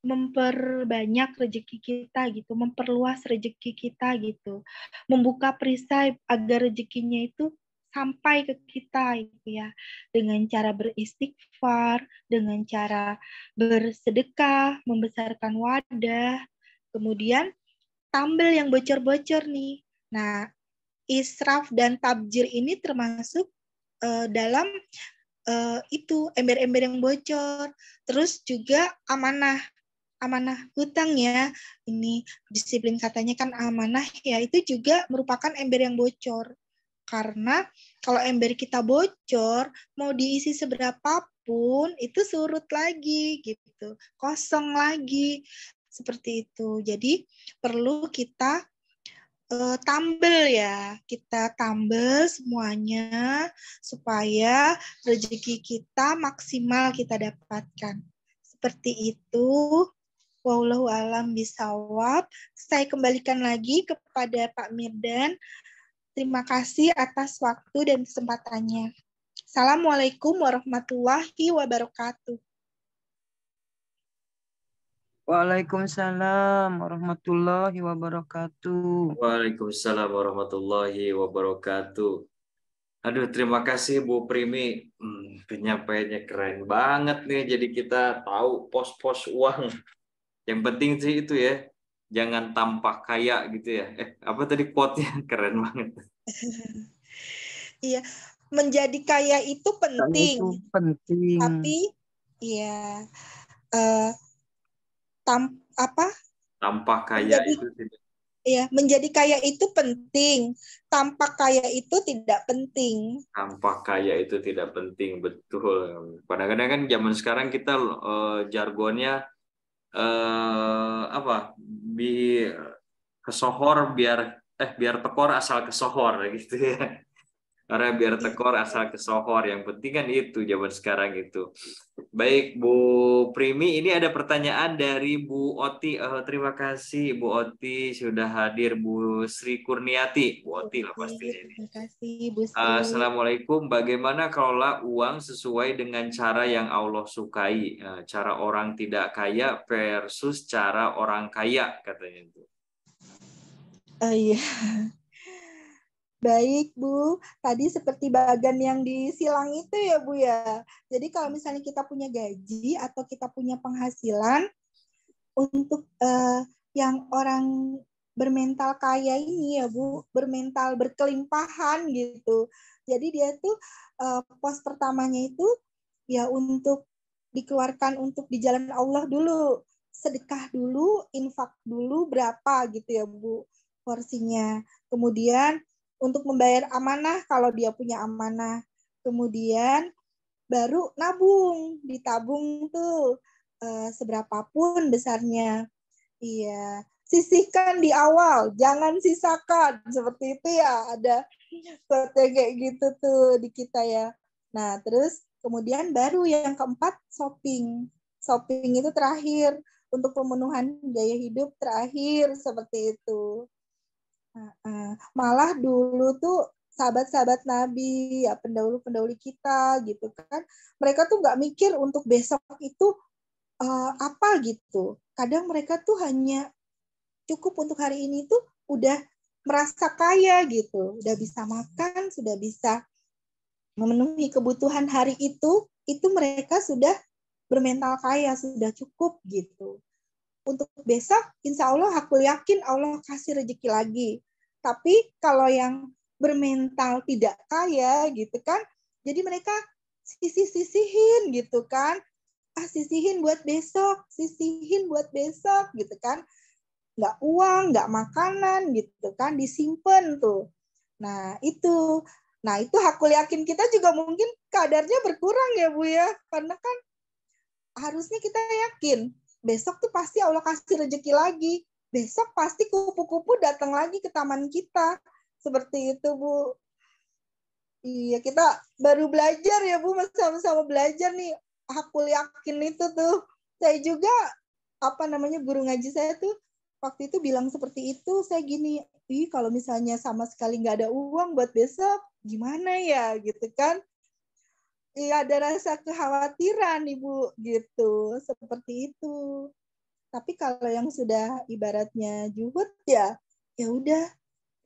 B: memperbanyak rezeki kita gitu, memperluas rezeki kita gitu, membuka perisai agar rezekinya itu sampai ke kita gitu ya, dengan cara beristighfar, dengan cara bersedekah, membesarkan wadah, kemudian tambel yang bocor-bocor nih. Nah, israf dan tabjir ini termasuk dalam itu ember-ember yang bocor, terus juga amanah hutang ya, ini disiplin katanya kan amanah ya, itu juga merupakan ember yang bocor. Karena kalau ember kita bocor, mau diisi seberapapun itu surut lagi gitu, kosong lagi seperti itu. Jadi perlu kita tambel ya, kita tambel semuanya supaya rezeki kita maksimal kita dapatkan. Seperti itu. Wallahu alam bisawab. Saya kembalikan lagi kepada Pak Mirdan. Terima kasih atas waktu dan kesempatannya. Assalamualaikum warahmatullahi wabarakatuh.
C: Waalaikumsalam warahmatullahi wabarakatuh.
A: Waalaikumsalam warahmatullahi wabarakatuh. Aduh, terima kasih Bu Primi. Penyampaiannya keren banget nih. Jadi kita tahu pos-pos uang. Yang penting sih itu ya, jangan tampak kaya gitu ya. Apa tadi quote-nya? Keren banget.
B: Iya, menjadi kaya itu penting.
C: Itu penting.
B: Tapi ya
A: Tampak kaya itu tidak.
B: Ya, menjadi kaya itu penting. Tampak kaya itu tidak penting.
A: Tampak kaya itu tidak penting, betul. Kadang-kadang kan zaman sekarang kita jargonnya apa? Kesohor biar tekor asal kesohor gitu ya. Karena biar tekor asal kesohor, yang penting kan itu zaman sekarang itu. Baik Bu Primi, ini ada pertanyaan dari Bu Oti. Terima kasih Bu Oti sudah hadir. Bu Sri Kurniati, Bu Oti lah pastinya ini.
B: Terima kasih Bu Sri.
A: Assalamualaikum. Bagaimana kelola uang sesuai dengan cara yang Allah sukai? Cara orang tidak kaya versus cara orang kaya katanya itu.
B: Iya. Baik, Bu. Tadi seperti bagan yang disilang itu ya, Bu ya. Jadi kalau misalnya kita punya gaji atau kita punya penghasilan, untuk yang orang bermental kaya ini ya, Bu, bermental berkelimpahan gitu. Jadi dia tuh pos pertamanya itu ya untuk dikeluarkan untuk di jalan Allah dulu. Sedekah dulu, infak dulu berapa gitu ya, Bu, porsinya. Kemudian untuk membayar amanah kalau dia punya amanah. Kemudian baru nabung, ditabung tuh seberapapun besarnya. Iya, sisihkan di awal, jangan sisakan. Seperti itu ya, ada quote kayak gitu tuh di kita ya. Nah, terus kemudian baru yang keempat shopping. Shopping itu terakhir untuk pemenuhan gaya hidup terakhir seperti itu. Malah dulu tuh sahabat-sahabat Nabi, ya pendahulu-pendahulu kita gitu kan, mereka tuh nggak mikir untuk besok itu apa gitu. Kadang mereka tuh hanya cukup untuk hari ini tuh udah merasa kaya gitu, udah bisa makan, sudah bisa memenuhi kebutuhan hari itu mereka sudah bermental kaya, sudah cukup gitu. Untuk besok, insya Allah aku yakin Allah kasih rezeki lagi. Tapi kalau yang bermental tidak kaya gitu kan, jadi mereka sisihin gitu kan, sisihin buat besok gitu kan, nggak uang, nggak makanan gitu kan, disimpan tuh. Nah itu aku yakin kita juga mungkin kadarnya berkurang ya Bu ya, karena kan harusnya kita yakin besok tuh pasti Allah kasih rezeki lagi. Besok pasti kupu-kupu datang lagi ke taman kita. Seperti itu, Bu. Iya, kita baru belajar ya, Bu. Sama-sama belajar nih. Aku yakin itu tuh. Saya juga guru ngaji saya tuh waktu itu bilang seperti itu. Saya gini, kalau misalnya sama sekali nggak ada uang buat besok, gimana ya gitu kan? Iya, ada rasa kekhawatiran Ibu gitu, seperti itu. Tapi kalau yang sudah ibaratnya juhud ya, ya udah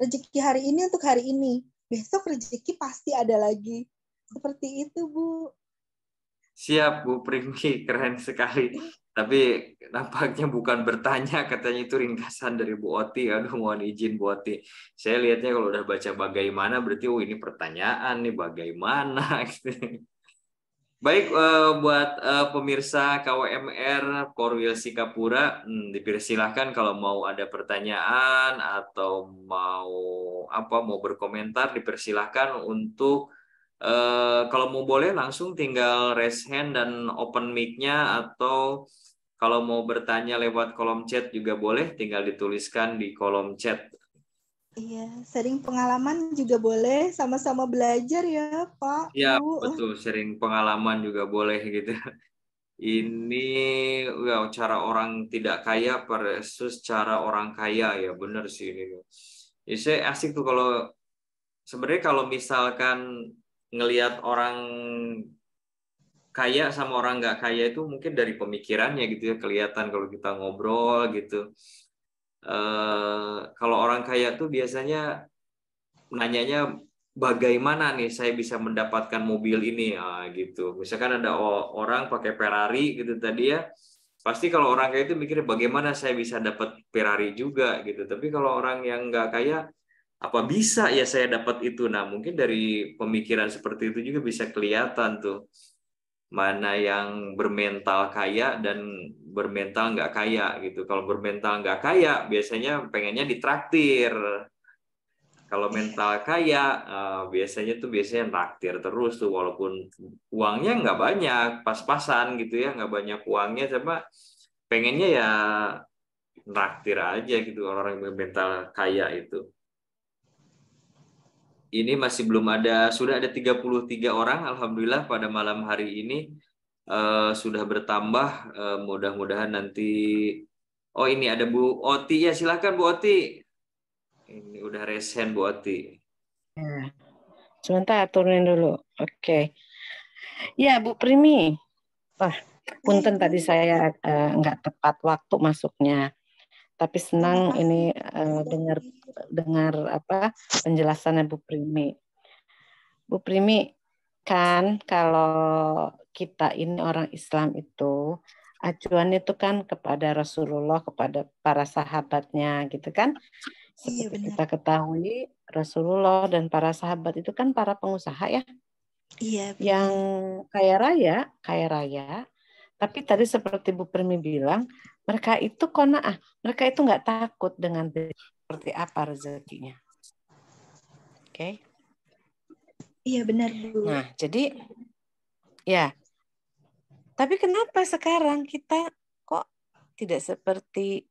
B: rezeki hari ini untuk hari ini. Besok rezeki pasti ada lagi. Seperti itu, Bu.
A: Siap Bu Primi, keren sekali. Tapi nampaknya bukan bertanya, katanya itu ringkasan dari Bu Oti. Aduh, mohon izin Bu Oti. Saya lihatnya kalau udah baca bagaimana berarti ini pertanyaan nih, bagaimana gitu. Baik, buat pemirsa KWMR Korwil Sikapura, dipersilahkan kalau mau ada pertanyaan atau mau berkomentar, dipersilahkan untuk kalau mau boleh langsung tinggal raise hand dan open mic-nya, atau kalau mau bertanya lewat kolom chat juga boleh, tinggal dituliskan di kolom chat.
B: Iya, sharing pengalaman juga boleh, sama-sama belajar ya, Pak,
A: Ya,
B: Bu.
A: betul, sharing pengalaman juga boleh gitu. Ini cara orang tidak kaya versus cara orang kaya, ya bener sih ini. Ya, saya asik tuh sebenarnya kalau misalkan ngelihat orang kaya sama orang nggak kaya itu mungkin dari pemikirannya gitu ya, kelihatan kalau kita ngobrol gitu. Kalau orang kaya tuh biasanya nanyanya bagaimana nih saya bisa mendapatkan mobil ini, gitu. Misalkan ada orang pakai Ferrari gitu tadi ya, pasti kalau orang kaya itu mikirnya bagaimana saya bisa dapat Ferrari juga gitu. Tapi kalau orang yang nggak kaya, apa bisa ya saya dapat itu? Nah, mungkin dari pemikiran seperti itu juga bisa kelihatan tuh mana yang bermental kaya dan bermental nggak kaya gitu. Kalau bermental nggak kaya biasanya pengennya ditraktir. Kalau mental kaya biasanya naktir terus tuh, walaupun uangnya nggak banyak, pas-pasan gitu ya, nggak banyak uangnya, cuma pengennya ya naktir aja gitu orang yang mental kaya itu. Ini masih belum ada, sudah ada 33 orang alhamdulillah pada malam hari ini, sudah bertambah, mudah-mudahan nanti. Oh, ini ada Bu Oti ya, silakan Bu Oti. Ini udah resen Bu Oti.
F: Ya, sebentar turunin dulu. Oke. Ya, Bu Primi. Wah, punten tadi saya nggak tepat waktu masuknya. Tapi senang ini dengar penjelasannya Bu Primi. Bu Primi, kan kalau kita ini orang Islam itu acuan itu kan kepada Rasulullah, kepada para sahabatnya gitu kan. Seperti kita ketahui Rasulullah dan para sahabat itu kan para pengusaha ya.
B: Iya, benar.
F: Yang kaya raya. Tapi tadi seperti Bu Primi bilang, mereka itu qanaah, mereka itu nggak takut dengan seperti apa rezekinya. Oke.
B: Iya, benar, Bu.
F: Nah, jadi ya. Tapi kenapa sekarang kita kok tidak seperti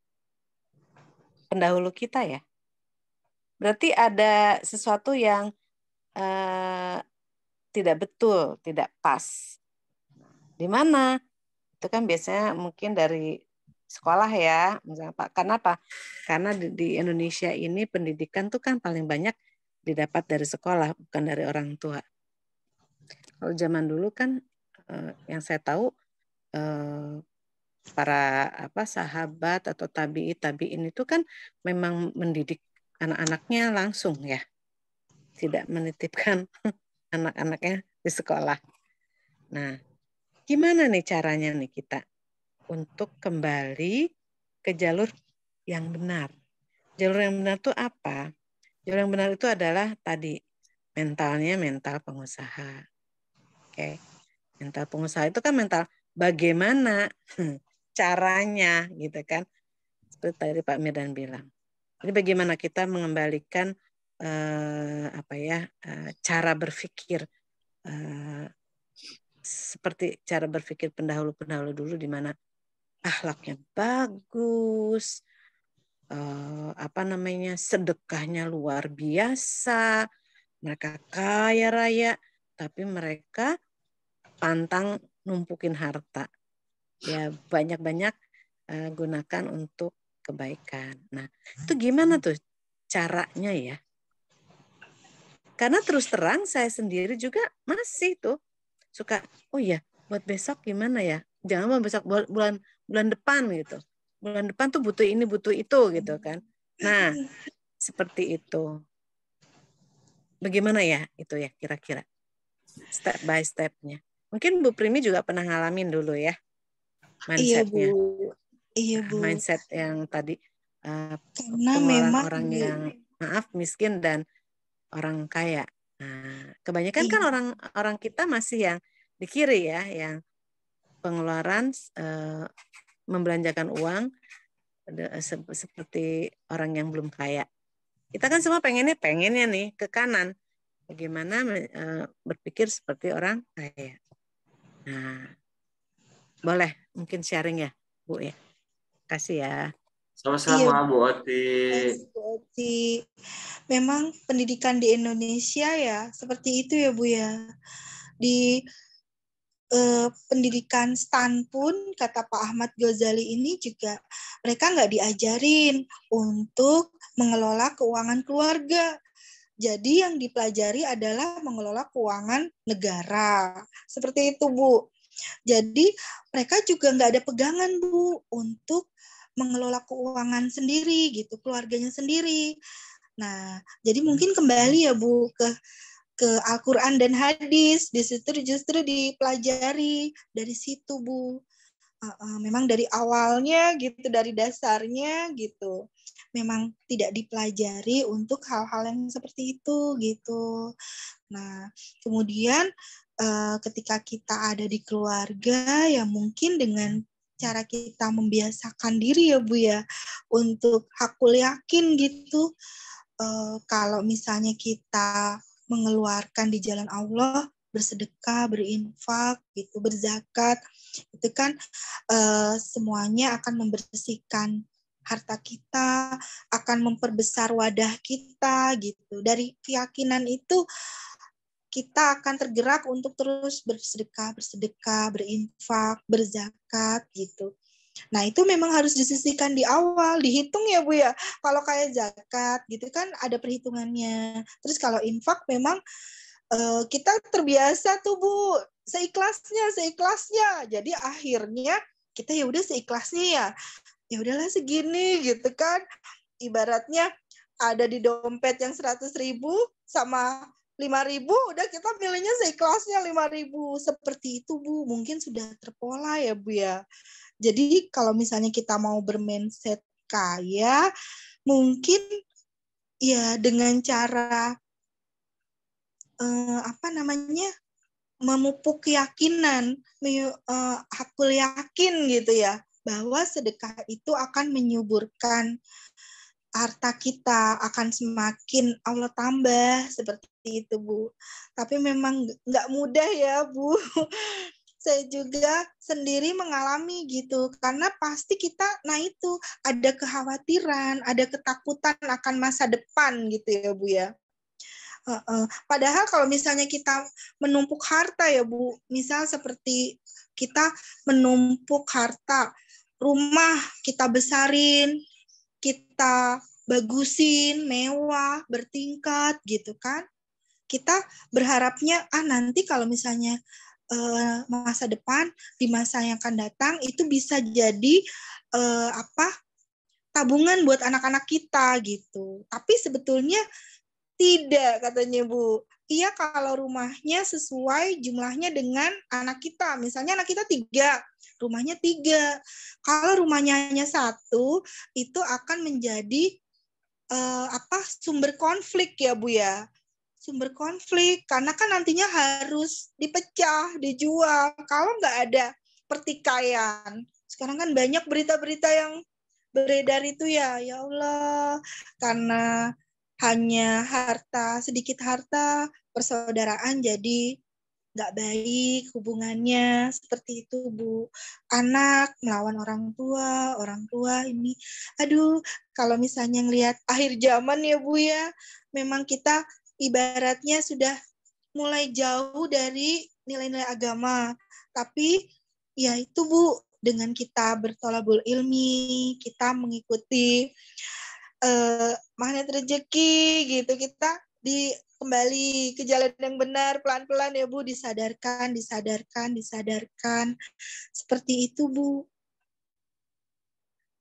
F: pendahulu kita ya? Berarti ada sesuatu yang tidak betul, tidak pas. Di mana? Itu kan biasanya mungkin dari sekolah ya, misalnya Pak. Kenapa? Karena di Indonesia ini pendidikan tuh kan paling banyak didapat dari sekolah, bukan dari orang tua. Kalau zaman dulu kan yang saya tahu para sahabat atau tabiin itu kan memang mendidik anak-anaknya langsung ya, tidak menitipkan anak-anaknya di sekolah. Nah, gimana nih caranya nih kita untuk kembali ke jalur yang benar? Jalur yang benar itu apa? Jalur yang benar itu adalah tadi mentalnya mental pengusaha. Oke. Mental pengusaha itu kan mental bagaimana caranya gitu kan. Seperti tadi Pak Mirdan bilang. Jadi bagaimana kita mengembalikan cara berpikir seperti cara berpikir pendahulu-pendahulu dulu di mana akhlaknya bagus, sedekahnya luar biasa, mereka kaya raya, tapi mereka pantang numpukin harta. ya banyak-banyak gunakan untuk kebaikan. Nah, itu gimana tuh caranya ya? Karena terus terang saya sendiri juga masih tuh suka, oh ya, buat besok gimana ya? Jangan besok, bulan depan gitu. Bulan depan tuh butuh ini, butuh itu gitu kan. Nah, seperti itu. Bagaimana ya itu ya kira-kira? Step by step-nya. Mungkin Bu Primi juga pernah ngalamin dulu ya
B: Iya, Bu.
F: mindset-nya.
B: Iya, Bu.
F: Mindset yang tadi
B: Karena
F: pengeluaran
B: memang
F: orang
B: Bu,
F: yang miskin dan orang kaya. Nah, kebanyakan kan
B: iya,
F: orang kita masih yang di kiri ya, yang pengeluaran membelanjakan uang seperti orang yang belum kaya. Kita kan semua pengennya nih ke kanan. Bagaimana berpikir seperti orang kaya. Nah, boleh mungkin sharing ya, Bu ya. Kasih ya.
B: iya,
A: Sama-sama Bu Oti.
B: Bu Oti. Memang pendidikan di Indonesia ya seperti itu ya, Bu ya. Di pendidikan STAN pun, kata Pak Ahmad Ghazali ini juga mereka nggak diajarin untuk mengelola keuangan keluarga. Jadi yang dipelajari adalah mengelola keuangan negara. Seperti itu, Bu. Jadi mereka juga nggak ada pegangan, Bu, untuk mengelola keuangan sendiri gitu, keluarganya sendiri. Nah, jadi mungkin kembali ya, Bu, ke Al-Quran dan hadis. Di situ justru dipelajari dari situ, Bu. Memang dari awalnya gitu, dari dasarnya gitu, memang tidak dipelajari untuk hal-hal yang seperti itu gitu. Nah, kemudian ketika kita ada di keluarga, ya mungkin dengan cara kita membiasakan diri ya Bu ya, untuk hakul yakin gitu, kalau misalnya kita mengeluarkan di jalan Allah, bersedekah, berinfak, gitu, berzakat, itu kan semuanya akan membersihkan harta kita, akan memperbesar wadah kita, gitu. Dari keyakinan itu kita akan tergerak untuk terus bersedekah, berinfak, berzakat, gitu. Nah, itu memang harus disisihkan di awal, dihitung ya Bu ya. Kalau kayak zakat gitu kan ada perhitungannya. Terus kalau infak memang kita terbiasa tuh Bu, seikhlasnya. Jadi akhirnya kita ya udah seikhlasnya ya. Ya udahlah segini gitu kan. Ibaratnya ada di dompet yang 100.000 sama 5.000, udah kita milihnya seikhlasnya 5.000. Seperti itu Bu, mungkin sudah terpola ya Bu ya. Jadi kalau misalnya kita mau bermindset kaya, mungkin ya dengan cara memupuk keyakinan, hakul yakin gitu ya, bahwa sedekah itu akan menyuburkan harta kita, akan semakin Allah tambah, seperti itu Bu. Tapi memang nggak mudah ya Bu. Saya juga sendiri mengalami gitu, karena pasti kita, nah itu, ada kekhawatiran, ada ketakutan akan masa depan gitu ya Bu ya. Padahal kalau misalnya kita menumpuk harta ya Bu, misal seperti kita menumpuk harta, rumah kita besarin, kita bagusin, mewah, bertingkat gitu kan. Kita berharapnya nanti kalau misalnya masa depan, di masa yang akan datang itu bisa jadi tabungan buat anak-anak kita gitu. Tapi sebetulnya tidak, katanya Bu. Iya kalau rumahnya sesuai jumlahnya dengan anak kita. Misalnya anak kita 3, rumahnya 3. Kalau rumahnya hanya 1, itu akan menjadi sumber konflik ya Bu ya. Sumber konflik, karena kan nantinya harus dipecah, dijual. Kalau nggak ada pertikaian. Sekarang kan banyak berita-berita yang beredar itu ya Allah, karena hanya sedikit harta, persaudaraan jadi nggak baik hubungannya, seperti itu Bu. Anak melawan orang tua ini, aduh, kalau misalnya ngelihat akhir zaman ya Bu ya, memang kita ibaratnya sudah mulai jauh dari nilai-nilai agama. Tapi ya itu Bu, dengan kita bertolabul ilmi, kita mengikuti magnet rezeki gitu, kita kembali ke jalan yang benar pelan-pelan ya Bu, disadarkan seperti itu Bu.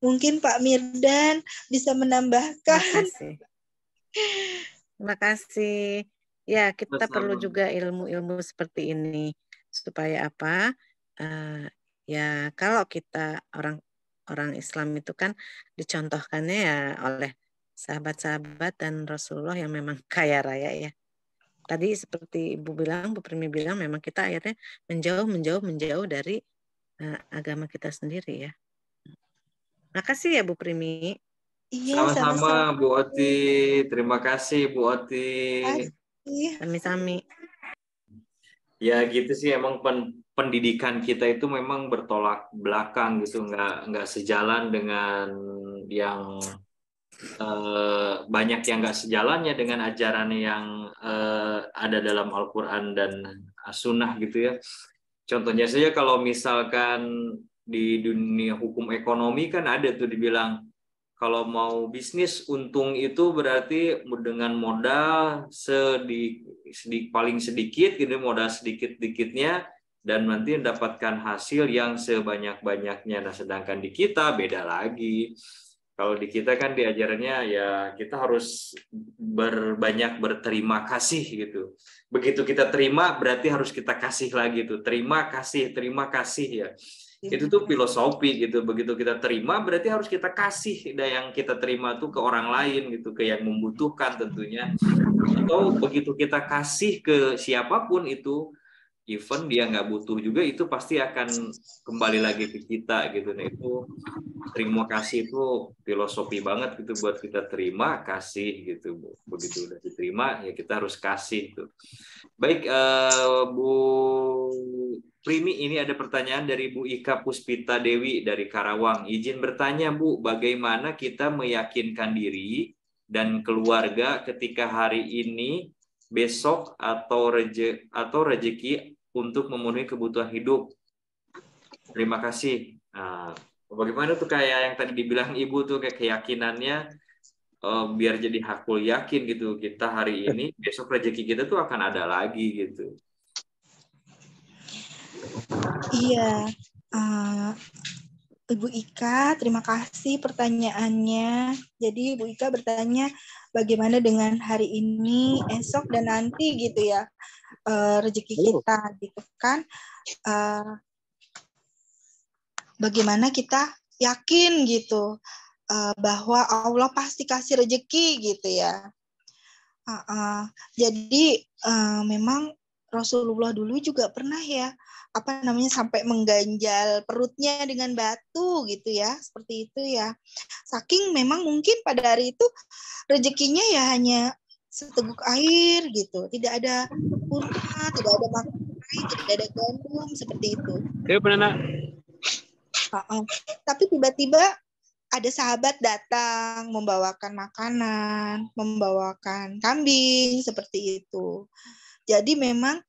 B: Mungkin Pak Mirdan bisa menambahkan.
F: Terima kasih. Ya, kita
A: Bersama.
F: perlu juga ilmu-ilmu seperti ini supaya apa? Ya, kalau kita orang Islam itu kan dicontohkannya ya oleh sahabat-sahabat dan Rasulullah yang memang kaya raya ya. Tadi seperti Bu Primi bilang, memang kita akhirnya menjauh dari agama kita sendiri ya. Makasih ya Bu Primi.
B: Iya,
A: Sama-sama Bu Oti. Terima kasih Bu Oti.
F: Sami-sami.
A: Ya gitu sih, emang pendidikan kita itu memang bertolak belakang gitu, nggak sejalan dengan yang banyak yang nggak sejalannya dengan ajaran yang ada dalam Al-Quran dan As-Sunnah gitu ya. Contohnya saja kalau misalkan di dunia hukum ekonomi kan ada tuh dibilang, kalau mau bisnis untung itu berarti dengan modal paling sedikit gitu, modal sedikit-dikitnya, dan nanti mendapatkan hasil yang sebanyak-banyaknya. Nah, sedangkan di kita beda lagi. Kalau di kita kan diajarannya ya kita harus banyak berterima kasih gitu. Begitu kita terima berarti harus kita kasih lagi tuh. Terima kasih ya. Itu tuh filosofi gitu. Begitu kita terima berarti harus kita kasih yang kita terima tuh ke orang lain gitu, ke yang membutuhkan tentunya. Atau begitu kita kasih ke siapapun itu, even dia nggak butuh juga, itu pasti akan kembali lagi ke kita gitu. Nah itu terima kasih itu filosofi banget gitu buat kita, terima kasih gitu. Begitu udah diterima ya kita harus kasih tuh. Baik, Bu Primi, ini ada pertanyaan dari Bu Ika Puspita Dewi dari Karawang. Izin bertanya Bu, bagaimana kita meyakinkan diri dan keluarga ketika hari ini, besok atau rezeki untuk memenuhi kebutuhan hidup? Terima kasih. Nah, bagaimana tuh kayak yang tadi dibilang Ibu tuh, kayak keyakinannya biar jadi hakul yakin gitu, kita hari ini, besok rezeki kita tuh akan ada lagi gitu.
B: Iya, Ibu Ika, terima kasih pertanyaannya. Jadi Ibu Ika bertanya bagaimana dengan hari ini, esok, dan nanti gitu ya, rezeki kita gitu kan. Bagaimana kita yakin gitu bahwa Allah pasti kasih rezeki gitu ya. Jadi memang Rasulullah dulu juga pernah ya sampai mengganjal perutnya dengan batu gitu ya, seperti itu ya. Saking memang mungkin pada hari itu rezekinya ya hanya seteguk air gitu, tidak ada kurma, tidak ada makanan, tidak ada gandum, seperti itu. Tapi tiba-tiba ada sahabat datang membawakan makanan, membawakan kambing, seperti itu. Jadi memang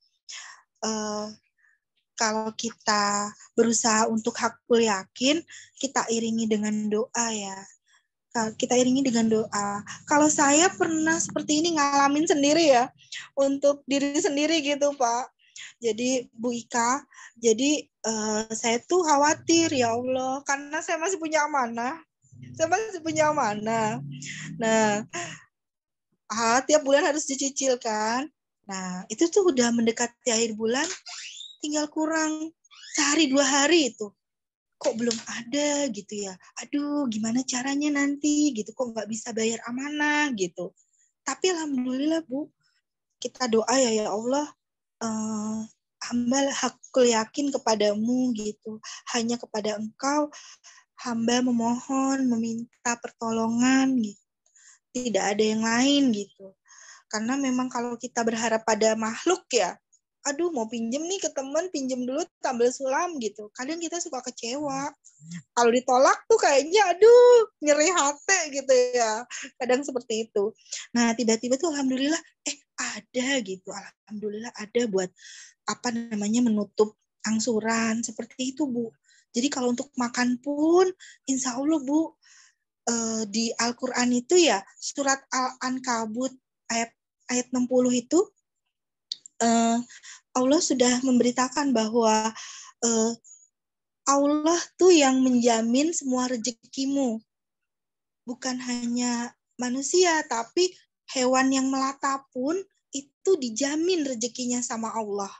B: kalau kita berusaha untuk hakul yakin, kita iringi dengan doa ya. Kita iringi dengan doa. Kalau saya pernah seperti ini ngalamin sendiri ya, untuk diri sendiri gitu Pak. Jadi Bu Ika, jadi saya tuh khawatir ya Allah, karena saya masih punya amanah. Nah, tiap bulan harus dicicilkan. Nah, itu tuh udah mendekati akhir bulan, tinggal kurang sehari 2 hari itu. Kok belum ada gitu ya. Aduh, gimana caranya nanti gitu, kok nggak bisa bayar amanah gitu. Tapi alhamdulillah Bu, kita doa ya Allah, hamba hakul yakin kepadamu gitu. Hanya kepada Engkau hamba memohon, meminta pertolongan gitu. Tidak ada yang lain gitu. Karena memang kalau kita berharap pada makhluk ya, aduh mau pinjem nih ke teman, pinjem dulu tambal sulam gitu. Kadang kita suka kecewa. Kalau ditolak tuh kayaknya aduh nyeri hati gitu ya. Kadang seperti itu. Nah tiba-tiba tuh alhamdulillah ada gitu. Alhamdulillah ada buat menutup angsuran seperti itu Bu. Jadi kalau untuk makan pun, insya Allah Bu, di Al-Quran itu ya, surat Al-Ankabut ayat 60 itu, Allah sudah memberitakan bahwa Allah tuh yang menjamin semua rezekimu. Bukan hanya manusia, tapi hewan yang melata pun itu dijamin rezekinya sama Allah.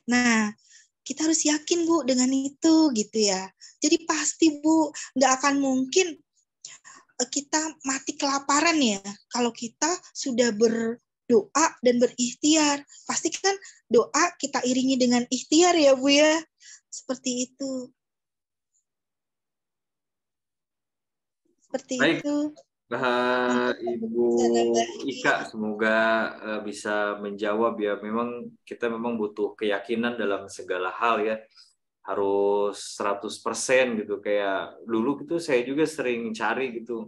B: Nah, kita harus yakin Bu dengan itu gitu ya. Jadi pasti Bu, nggak akan mungkin kita mati kelaparan ya kalau kita sudah berdoa dan berikhtiar. Pasti kan doa kita iringi dengan ikhtiar ya Bu ya. Seperti itu. Seperti
A: Baik.
B: itu.
A: Ibu Ika, semoga bisa menjawab ya. Memang kita memang butuh keyakinan dalam segala hal ya. Harus 100% gitu. Kayak dulu gitu saya juga sering cari gitu.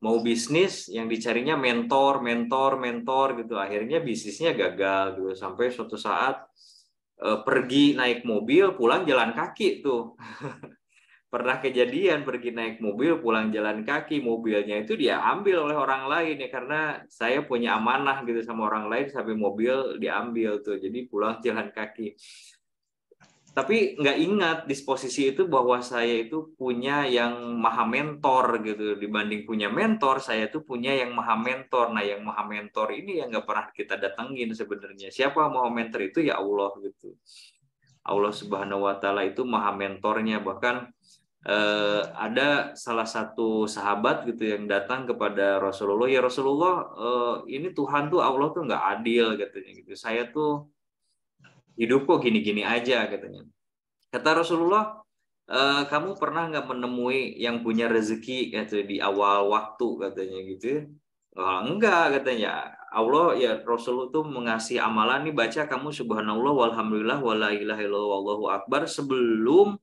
A: Mau bisnis yang dicarinya mentor gitu. Akhirnya bisnisnya gagal gitu. Sampai suatu saat pergi naik mobil, pulang jalan kaki tuh. Pernah kejadian pergi naik mobil pulang jalan kaki, mobilnya itu dia ambil oleh orang lain ya, karena saya punya amanah gitu sama orang lain sampai mobil diambil tuh, jadi pulang jalan kaki. Tapi nggak ingat di posisi itu bahwa saya itu punya yang maha mentor gitu, dibanding punya mentor saya tuh punya yang maha mentor. Nah yang maha mentor ini yang nggak pernah kita datengin sebenarnya. Siapa maha mentor itu? Ya Allah gitu. Allah Subhanahu Wa Taala itu maha mentornya. Bahkan ada salah satu sahabat gitu yang datang kepada Rasulullah, ya Rasulullah, ini Tuhan tuh Allah tuh nggak adil katanya gitu. Saya tuh hidup kok gini-gini aja katanya. Kata Rasulullah, kamu pernah nggak menemui yang punya rezeki gitu di awal waktu katanya gitu? Enggak katanya. Allah ya Rasulullah tuh mengasih amalan nih, baca kamu subhanallah walhamdulillah wala ilaha illallah wallahu akbar sebelum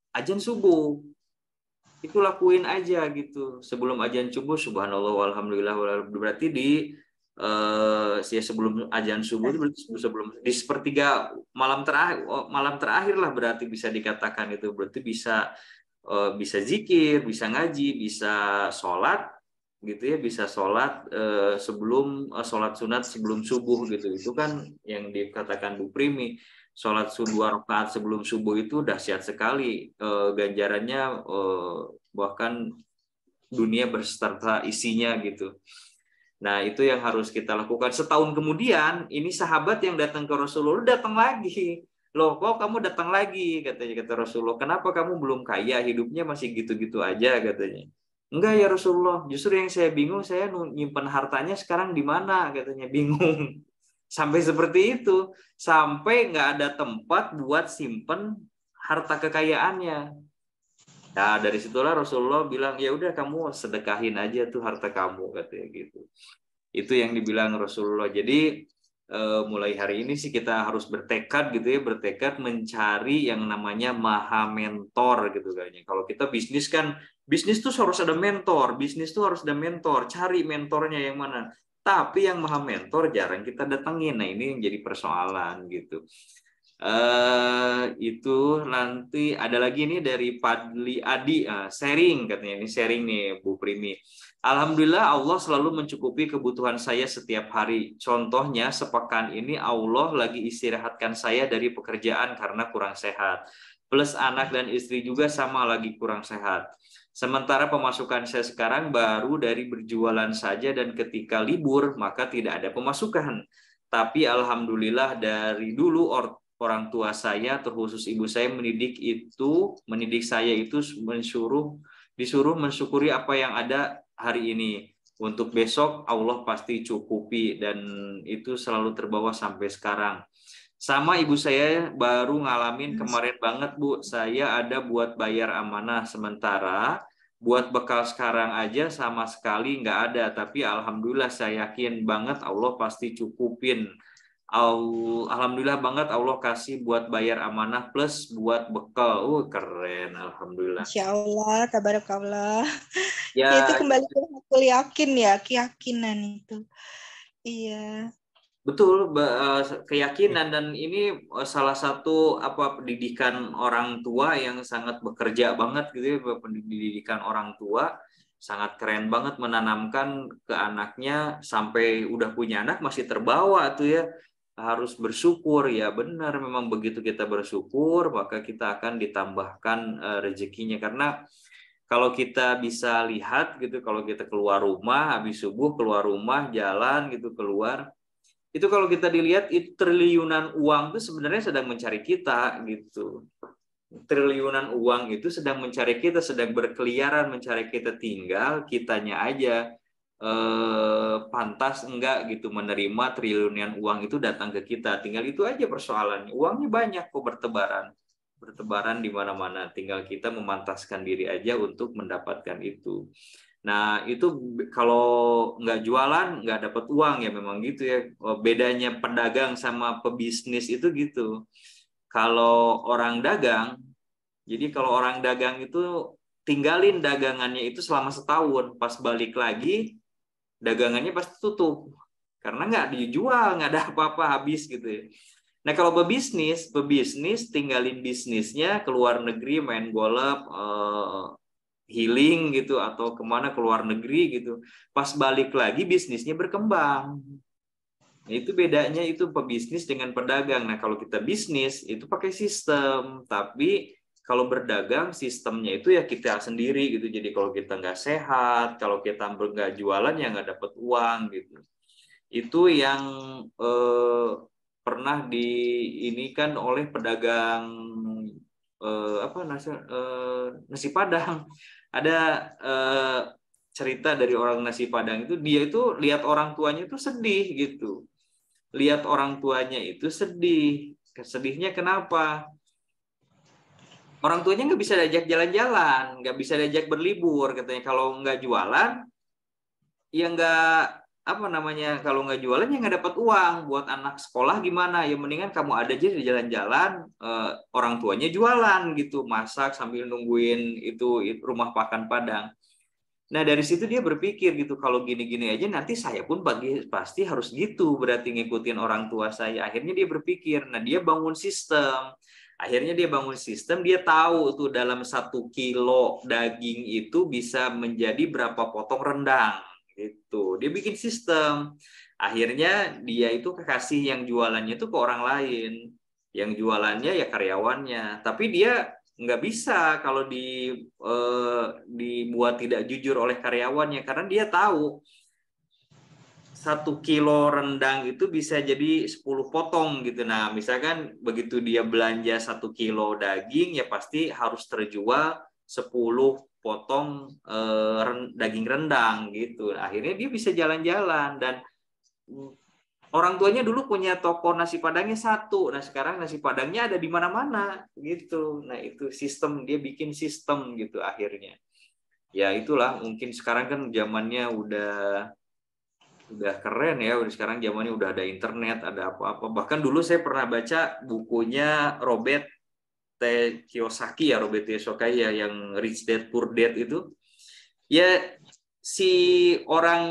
A: azan subuh. Itu lakuin aja gitu sebelum azan subuh, subhanallah walhamdulillah, berarti di ya sebelum azan subuh itu berarti sebelum di sepertiga malam terakhir lah berarti bisa dikatakan itu, berarti bisa bisa zikir, bisa ngaji, bisa sholat gitu ya, bisa sholat sebelum sholat sunat sebelum subuh gitu. Itu kan yang dikatakan Bu Primi, sholat 2 rakaat sebelum subuh itu dahsyat sekali, ganjarannya bahkan dunia berserta isinya gitu. Nah itu yang harus kita lakukan. Setahun kemudian ini sahabat yang datang ke Rasulullah datang lagi. Loh kok kamu datang lagi katanya, kata Rasulullah, kenapa kamu belum kaya, hidupnya masih gitu-gitu aja katanya. Enggak ya Rasulullah, justru yang saya bingung, saya nyimpen hartanya sekarang di mana katanya, bingung. Sampai seperti itu, sampai nggak ada tempat buat simpen harta kekayaannya. Nah dari situlah Rasulullah bilang, ya udah kamu sedekahin aja tuh harta kamu katanya gitu. Itu yang dibilang Rasulullah. Jadi mulai hari ini sih kita harus bertekad gitu ya, bertekad mencari yang namanya maha mentor gitu kayaknya. Kalau kita bisnis kan, bisnis tuh harus ada mentor, bisnis tuh harus ada mentor, cari mentornya yang mana. Tapi yang maha mentor jarang kita datengin. Nah ini yang jadi persoalan gitu. Itu nanti ada lagi nih dari Padli Adi, sharing katanya, ini sharing nih Bu Primi. Alhamdulillah Allah selalu mencukupi kebutuhan saya setiap hari. Contohnya sepekan ini Allah lagi istirahatkan saya dari pekerjaan karena kurang sehat. Plus anak dan istri juga sama lagi kurang sehat. Sementara pemasukan saya sekarang baru dari berjualan saja dan ketika libur maka tidak ada pemasukan. Tapi alhamdulillah dari dulu orang tua saya terkhusus ibu saya mendidik saya itu disuruh mensyukuri apa yang ada hari ini. Untuk besok Allah pasti cukupi, dan itu selalu terbawa sampai sekarang. Sama ibu saya baru ngalamin kemarin banget Bu, saya ada buat bayar amanah sementara, buat bekal sekarang aja sama sekali nggak ada, tapi alhamdulillah saya yakin banget Allah pasti cukupin. Alhamdulillah banget Allah kasih buat bayar amanah plus buat bekal. Keren, alhamdulillah.
B: Insya Allah, tabarakallah.
A: Ya
B: itu kembali ke hakul yakin ya, keyakinan itu. Iya.
A: Betul, keyakinan, dan ini salah satu pendidikan orang tua yang sangat bekerja banget gitu ya, pendidikan orang tua sangat keren banget, menanamkan ke anaknya sampai udah punya anak masih terbawa tuh ya, harus bersyukur. Ya benar, memang begitu kita bersyukur maka kita akan ditambahkan rezekinya. Karena kalau kita bisa lihat gitu, kalau kita keluar rumah habis subuh, keluar rumah jalan gitu, keluar itu kalau kita dilihat itu triliunan uang itu sebenarnya sedang mencari kita gitu. Triliunan uang itu sedang mencari kita, sedang berkeliaran mencari kita, tinggal kitanya aja pantas enggak gitu menerima triliunan uang itu datang ke kita. Tinggal itu aja persoalannya. Uangnya banyak kok, bertebaran di mana-mana. Tinggal kita memantaskan diri aja untuk mendapatkan itu. Nah, itu kalau nggak jualan, nggak dapat uang ya, memang gitu ya. Bedanya pedagang sama pebisnis itu gitu. Kalau orang dagang, jadi kalau orang dagang itu tinggalin dagangannya itu selama setahun. Pas balik lagi, dagangannya pasti tutup. Karena nggak dijual, nggak ada apa-apa, habis gitu ya. Nah, kalau pebisnis tinggalin bisnisnya, keluar negeri main golf, healing gitu, atau kemana, keluar negeri gitu, pas balik lagi bisnisnya berkembang. Nah, itu bedanya itu pebisnis dengan pedagang. Nah, kalau kita bisnis itu pakai sistem, tapi kalau berdagang sistemnya itu ya kita sendiri gitu. Jadi kalau kita nggak sehat, kalau kita nggak jualan ya nggak dapat uang gitu. Itu yang pernah diinikan oleh pedagang nasi Padang. Ada cerita dari orang nasi Padang itu, dia itu lihat orang tuanya itu sedih gitu. Lihat orang tuanya itu sedih. Sedihnya kenapa? Orang tuanya nggak bisa diajak jalan-jalan, nggak bisa diajak berlibur. Katanya kalau nggak jualan, ya nggak kalau nggak jualan ya nggak dapat uang. Buat anak sekolah gimana? Ya mendingan kamu ada aja di jalan-jalan, orang tuanya jualan gitu, masak sambil nungguin itu rumah makan Padang. Nah, dari situ dia berpikir gitu, kalau gini-gini aja nanti saya pun pasti harus gitu, berarti ngikutin orang tua saya. Akhirnya dia berpikir, nah dia bangun sistem. Akhirnya dia bangun sistem, dia tahu tuh dalam 1 kilo daging itu bisa menjadi berapa potong rendang. Gitu. Dia bikin sistem. Akhirnya dia itu kasih yang jualannya itu ke orang lain. Yang jualannya ya karyawannya. Tapi dia nggak bisa kalau dibuat tidak jujur oleh karyawannya, karena dia tahu 1 kilo rendang itu bisa jadi 10 potong gitu. Nah, misalkan begitu dia belanja 1 kilo daging, ya pasti harus terjual 10 potong daging rendang gitu. Akhirnya dia bisa jalan-jalan, dan orang tuanya dulu punya toko nasi Padangnya 1. Nah, sekarang nasi Padangnya ada di mana-mana gitu. Nah, itu sistem, dia bikin sistem gitu akhirnya. Ya itulah, mungkin sekarang kan zamannya udah keren ya. Sekarang zamannya udah ada internet, ada apa-apa. Bahkan dulu saya pernah baca bukunya Robert T. Kiyosaki ya, Robert T. Kiyosaki ya, yang Rich Dad Poor Dad itu. Ya si orang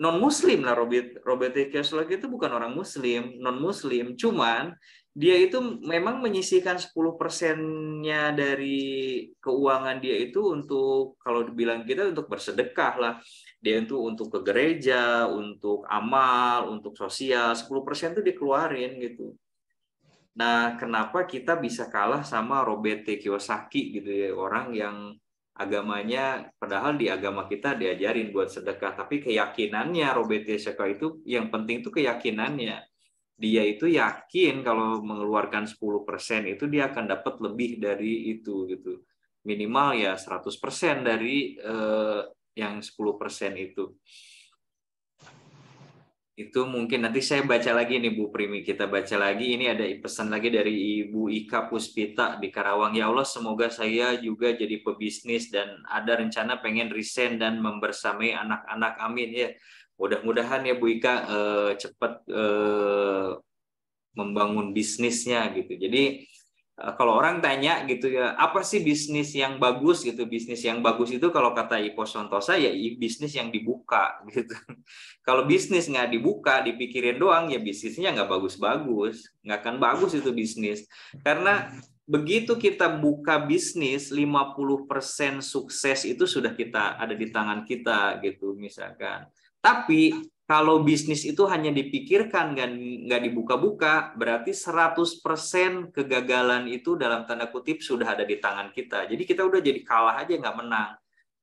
A: non muslim lah, Robert T. Kiyosaki itu bukan orang muslim, non muslim, cuman dia itu memang menyisihkan 10%-nya dari keuangan dia itu untuk, kalau dibilang kita, untuk bersedekah lah. Dia itu untuk ke gereja, untuk amal, untuk sosial, 10% itu dikeluarin gitu. Nah, kenapa kita bisa kalah sama Robert T. Kiyosaki gitu ya, orang yang agamanya, padahal di agama kita diajarin buat sedekah, tapi keyakinannya Robert T. Kiyosaki itu, yang penting itu keyakinannya. Dia itu yakin kalau mengeluarkan 10% itu dia akan dapat lebih dari itu gitu. Minimal ya 100% dari yang 10% itu. Itu mungkin nanti saya baca lagi nih Bu Primi, kita baca lagi. Ini ada pesan lagi dari Ibu Ika Puspita di Karawang. Ya Allah, semoga saya juga jadi pebisnis dan ada rencana pengen resign dan membersamai anak-anak, amin ya. Mudah-mudahan ya Bu Ika cepat membangun bisnisnya gitu. Jadi Kalau orang tanya gitu ya, apa sih bisnis yang bagus gitu? Bisnis yang bagus itu kalau kata Iko Santosa ya bisnis yang dibuka gitu. Kalau bisnis nggak dibuka, dipikirin doang ya bisnisnya nggak bagus-bagus, nggak akan bagus itu bisnis. Karena begitu kita buka bisnis, 50% sukses itu sudah ada di tangan kita gitu misalkan. Tapi kalau bisnis itu hanya dipikirkan dan nggak dibuka-buka, berarti 100% kegagalan itu dalam tanda kutip sudah ada di tangan kita. Jadi kita udah jadi kalah aja, nggak menang.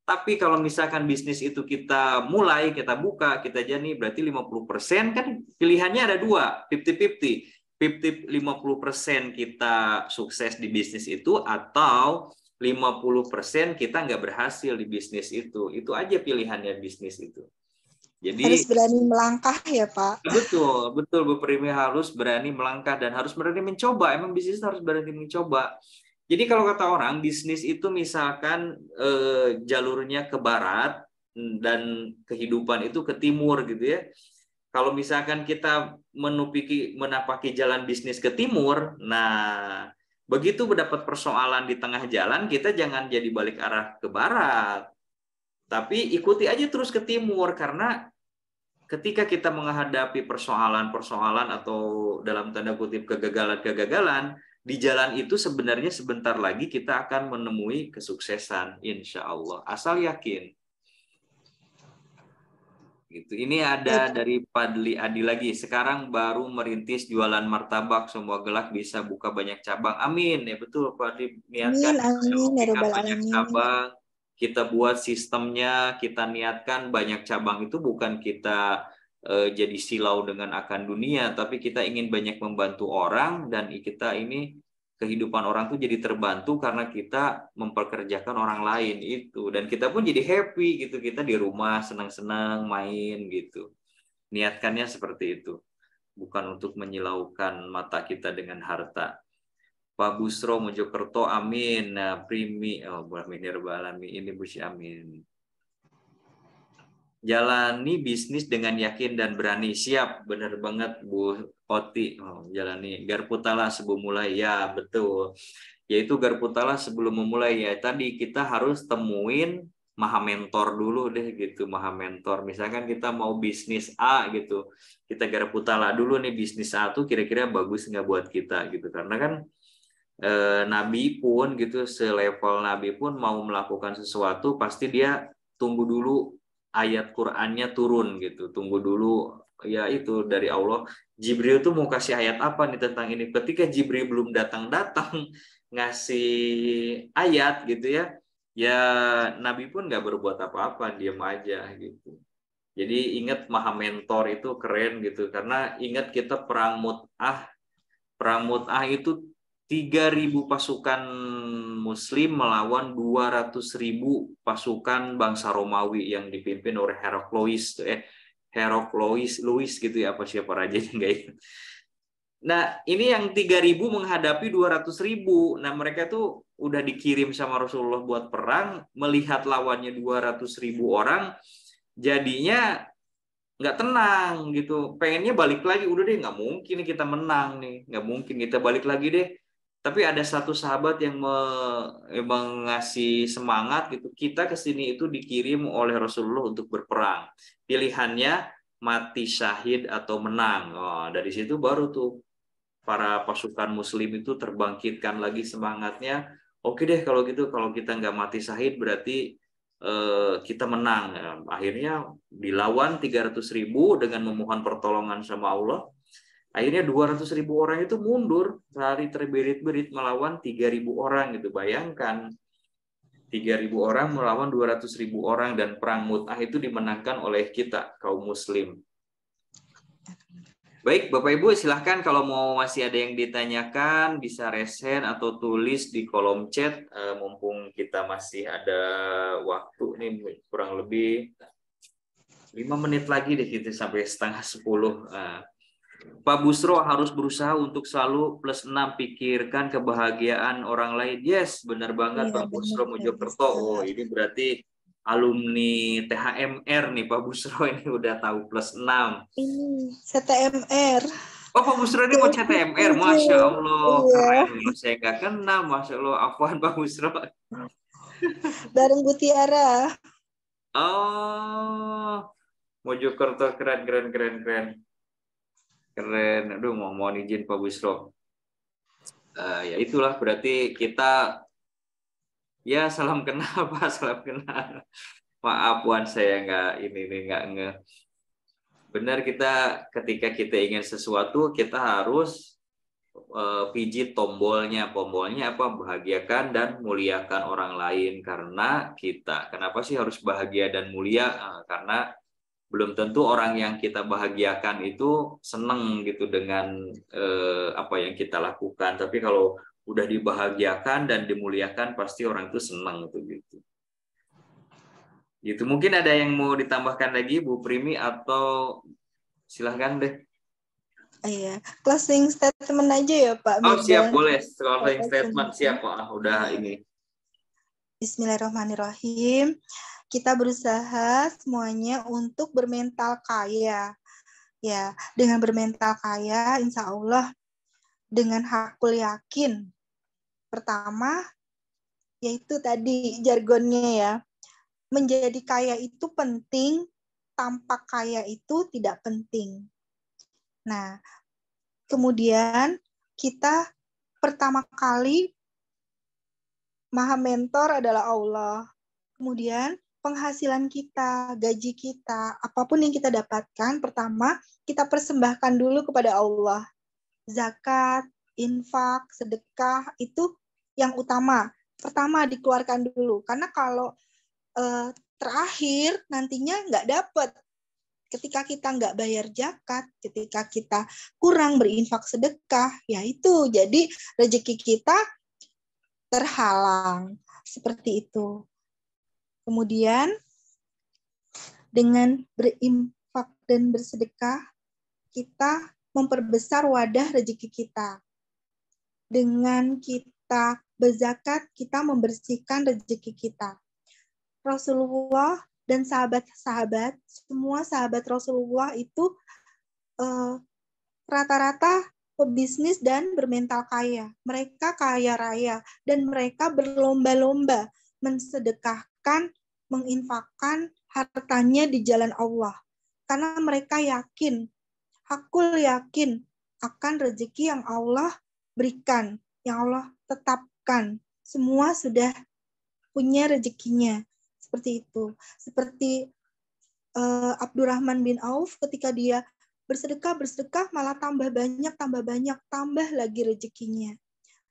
A: Tapi kalau misalkan bisnis itu kita mulai, kita buka, kita jadi berarti 50% kan pilihannya ada dua, 50-50. 50% kita sukses di bisnis itu atau 50% kita nggak berhasil di bisnis itu. Itu aja pilihannya bisnis itu. Jadi
B: harus berani melangkah ya Pak.
A: Betul, Bu Primi, harus berani melangkah dan harus berani mencoba. Emang bisnis harus berani mencoba. Jadi kalau kata orang, bisnis itu misalkan jalurnya ke barat dan kehidupan itu ke timur gitu ya. Kalau misalkan kita menapaki jalan bisnis ke timur, nah begitu mendapat persoalan di tengah jalan, kita jangan jadi balik arah ke barat. Tapi ikuti aja terus ke timur, karena ketika kita menghadapi persoalan-persoalan atau dalam tanda kutip kegagalan-kegagalan, di jalan itu sebenarnya sebentar lagi kita akan menemui kesuksesan, insya Allah. Asal yakin. Gitu. Ini ada dari Padli Adi lagi. Sekarang baru merintis jualan martabak, semua gelak bisa buka banyak cabang. Amin. Ya betul, Padli, niatkan bisa banyak cabang. Kita buat sistemnya, kita niatkan banyak cabang itu bukan kita jadi silau dengan akan dunia, tapi kita ingin banyak membantu orang dan kita ini kehidupan orang tuh jadi terbantu karena kita memperkerjakan orang lain itu, dan kita pun jadi happy gitu, kita di rumah senang-senang main gitu. Niatkannya seperti itu, bukan untuk menyilaukan mata kita dengan harta. Pak Busro Mojokerto, amin. Nah, Primi, ini Busi, amin. Jalani bisnis dengan yakin dan berani. Siap, benar banget Bu Oti. Jalani Garputala sebelum mulai, ya betul. Yaitu Garputala sebelum memulai ya. Tadi kita harus temuin maha mentor dulu deh gitu, maha mentor. Misalkan kita mau bisnis A gitu, kita Garputala dulu nih bisnis A tuh kira-kira bagus nggak buat kita gitu, karena kan Nabi pun gitu, selevel Nabi pun mau melakukan sesuatu pasti dia tunggu dulu ayat Qur'annya turun gitu, tunggu dulu ya itu dari Allah. Jibril tuh mau kasih ayat apa nih tentang ini, ketika Jibril belum datang ngasih ayat gitu ya, ya Nabi pun nggak berbuat apa-apa, diam aja gitu. Jadi ingat maha mentor itu keren gitu, karena ingat kita perang Mut'ah itu 3.000 pasukan Muslim melawan 200.000 pasukan bangsa Romawi yang dipimpin oleh Heraclius gitu ya, apa siapa rajanya nggak ingat. Nah ini yang 3.000 menghadapi 200.000. Nah mereka tuh udah dikirim sama Rasulullah buat perang, melihat lawannya 200.000 orang, jadinya nggak tenang gitu, pengennya balik lagi, udah deh nggak mungkin kita menang nih, nggak mungkin kita balik lagi deh. Tapi ada satu sahabat yang mengasih semangat gitu, kita kesini itu dikirim oleh Rasulullah untuk berperang, pilihannya mati syahid atau menang. Dari situ baru tuh para pasukan Muslim itu terbangkitkan lagi semangatnya. Oke deh kalau gitu, kalau kita nggak mati syahid berarti kita menang. Akhirnya dilawan 300.000 dengan memohon pertolongan sama Allah. Akhirnya 200.000 orang itu mundur, lari terberit-berit melawan 3.000 orang gitu. Bayangkan 3.000 orang melawan 200.000 orang, dan perang Mut'ah itu dimenangkan oleh kita kaum Muslim. Baik, Bapak Ibu, silahkan kalau mau masih ada yang ditanyakan bisa raise hand atau tulis di kolom chat. Mumpung kita masih ada waktu nih, kurang lebih 5 menit lagi deh kita sampai 9:30. Pak Busro harus berusaha untuk selalu +6, pikirkan kebahagiaan orang lain. Yes, benar banget ya, Pak Busro Mojokerto. Oh, ini berarti alumni THMR nih Pak Busro, ini udah tahu +6.
B: Ini CTMR.
A: Oh, Pak Busro ini mau CTMR, Masya Allah,
B: Iya,
A: keren loh. Saya nggak kenal, Masya Allah, apaan Pak Busro?
B: bareng Bu Tiara.
A: Oh, Mojokerto, keren, keren, keren, keren. Keren, aduh mohon izin Pak Busro. Ya itulah berarti kita, ya salam kenal Pak, salam kenal. Maaf Wan, saya nggak ini nggak nge. Benar, kita ketika kita ingin sesuatu kita harus pijit tombolnya. Tombolnya apa? Bahagiakan dan muliakan orang lain. Karena kita, kenapa sih harus bahagia dan mulia? Karena belum tentu orang yang kita bahagiakan itu seneng gitu dengan apa yang kita lakukan. Tapi kalau udah dibahagiakan dan dimuliakan, pasti orang itu seneng tuh gitu. Gitu. Mungkin ada yang mau ditambahkan lagi Bu Primi atau silahkan deh.
B: Iya, closing statement aja ya Pak
A: Oh siap,
B: Mirdan.
A: boleh. Closing statement siap Pak. Udah ini.
B: Bismillahirrahmanirrahim. Kita berusaha semuanya untuk bermental kaya. Ya, dengan bermental kaya, insya Allah dengan hakul yakin. Pertama, yaitu tadi jargonnya ya, menjadi kaya itu penting, tanpa kaya itu tidak penting. Nah, kemudian kita pertama kali Maha Mentor adalah Allah. Kemudian penghasilan kita, gaji kita, apapun yang kita dapatkan, pertama kita persembahkan dulu kepada Allah. Zakat, infak, sedekah itu yang utama. Pertama dikeluarkan dulu, karena kalau terakhir nantinya nggak dapat. Ketika kita nggak bayar zakat, ketika kita kurang berinfak sedekah, ya itu jadi rezeki kita terhalang. Seperti itu. Kemudian dengan berinfak dan bersedekah, kita memperbesar wadah rezeki kita. Dengan kita berzakat, kita membersihkan rezeki kita. Rasulullah dan sahabat-sahabat, semua sahabat Rasulullah itu rata-rata pebisnis dan bermental kaya. Mereka kaya raya dan mereka berlomba-lomba mensedekahkan, menginfakkan hartanya di jalan Allah. Karena mereka yakin, hakul yakin akan rezeki yang Allah berikan, yang Allah tetapkan. Semua sudah punya rezekinya. Seperti itu. Seperti Abdurrahman bin Auf ketika dia bersedekah malah tambah tambah lagi rezekinya.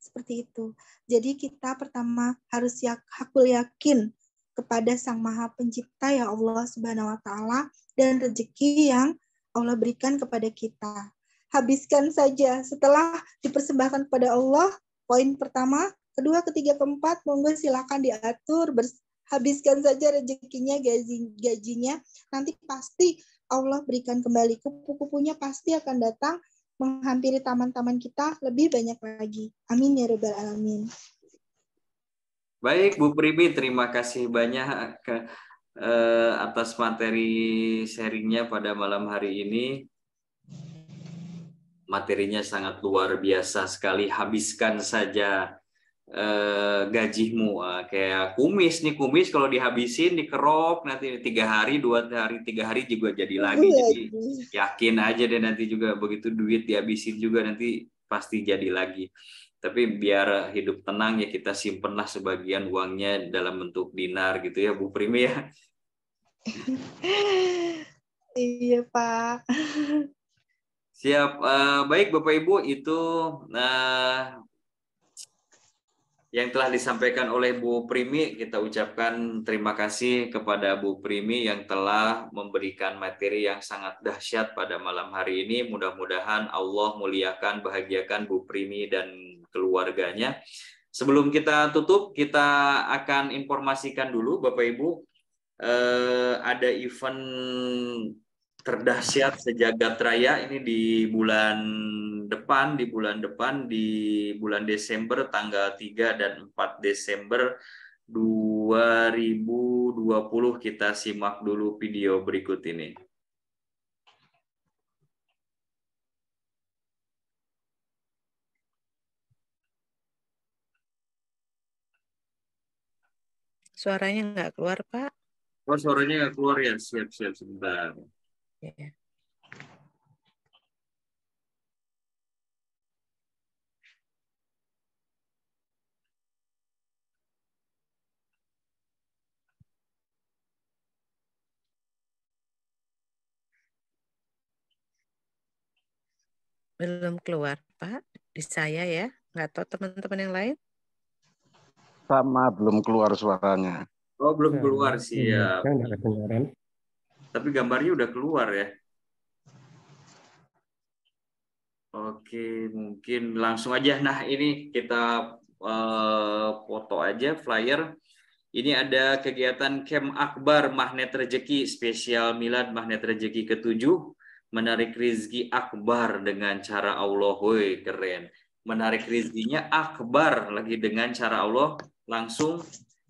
B: Seperti itu. Jadi kita pertama harus hakul yakin kepada Sang Maha Pencipta ya Allah Subhanahu wa taala dan rezeki yang Allah berikan kepada kita. Habiskan saja setelah dipersembahkan kepada Allah. Poin pertama, kedua, ketiga, keempat, monggo silakan diatur, habiskan saja rezekinya, gajinya. Nanti pasti Allah berikan kembali, kupu-kupunya pasti akan datang menghampiri taman-taman kita lebih banyak lagi. Amin ya rabbal alamin.
A: Baik Bu Primi, terima kasih banyak atas materi sharingnya pada malam hari ini. Materinya sangat luar biasa sekali. Habiskan saja gajimu. Kayak kumis nih, kumis kalau dihabisin dikerok nanti 3 hari 2 hari 3 hari juga jadi lagi. Jadi yakin aja deh nanti juga begitu duit dihabisin juga nanti pasti jadi lagi. Tapi biar hidup tenang ya kita simpenlah sebagian uangnya dalam bentuk dinar gitu ya Bu Primi ya.
B: Iya Pak.
A: Siap. Baik Bapak Ibu, itu yang telah disampaikan oleh Bu Primi. Kita ucapkan terima kasih kepada Bu Primi yang telah memberikan materi yang sangat dahsyat pada malam hari ini. Mudah-mudahan Allah muliakan, bahagiakan Bu Primi dan keluarganya. Sebelum kita tutup, kita akan informasikan dulu Bapak Ibu, ada event terdahsyat sejagat raya ini di bulan depan, di bulan Desember tanggal 3 dan 4 Desember 2020. Kita simak dulu video berikut ini.
F: Suaranya nggak keluar, Pak.
A: Oh, suaranya nggak keluar ya? Siap sebentar.
F: Ya. Belum keluar, Pak. Di saya ya. Nggak tahu teman-teman yang lain.
G: Sama, belum keluar suaranya.
A: Oh, belum keluar sih ya.
H: Nggak kedengaran.
A: Tapi gambarnya udah keluar ya. Oke, mungkin langsung aja. Nah, ini kita foto aja flyer. Ini ada kegiatan Camp Akbar Magnet Rezeki spesial Milad Magnet Rezeki ke-7. Menarik rizki akbar dengan cara Allah. Woi, keren. Menarik rizkinya akbar lagi dengan cara Allah langsung.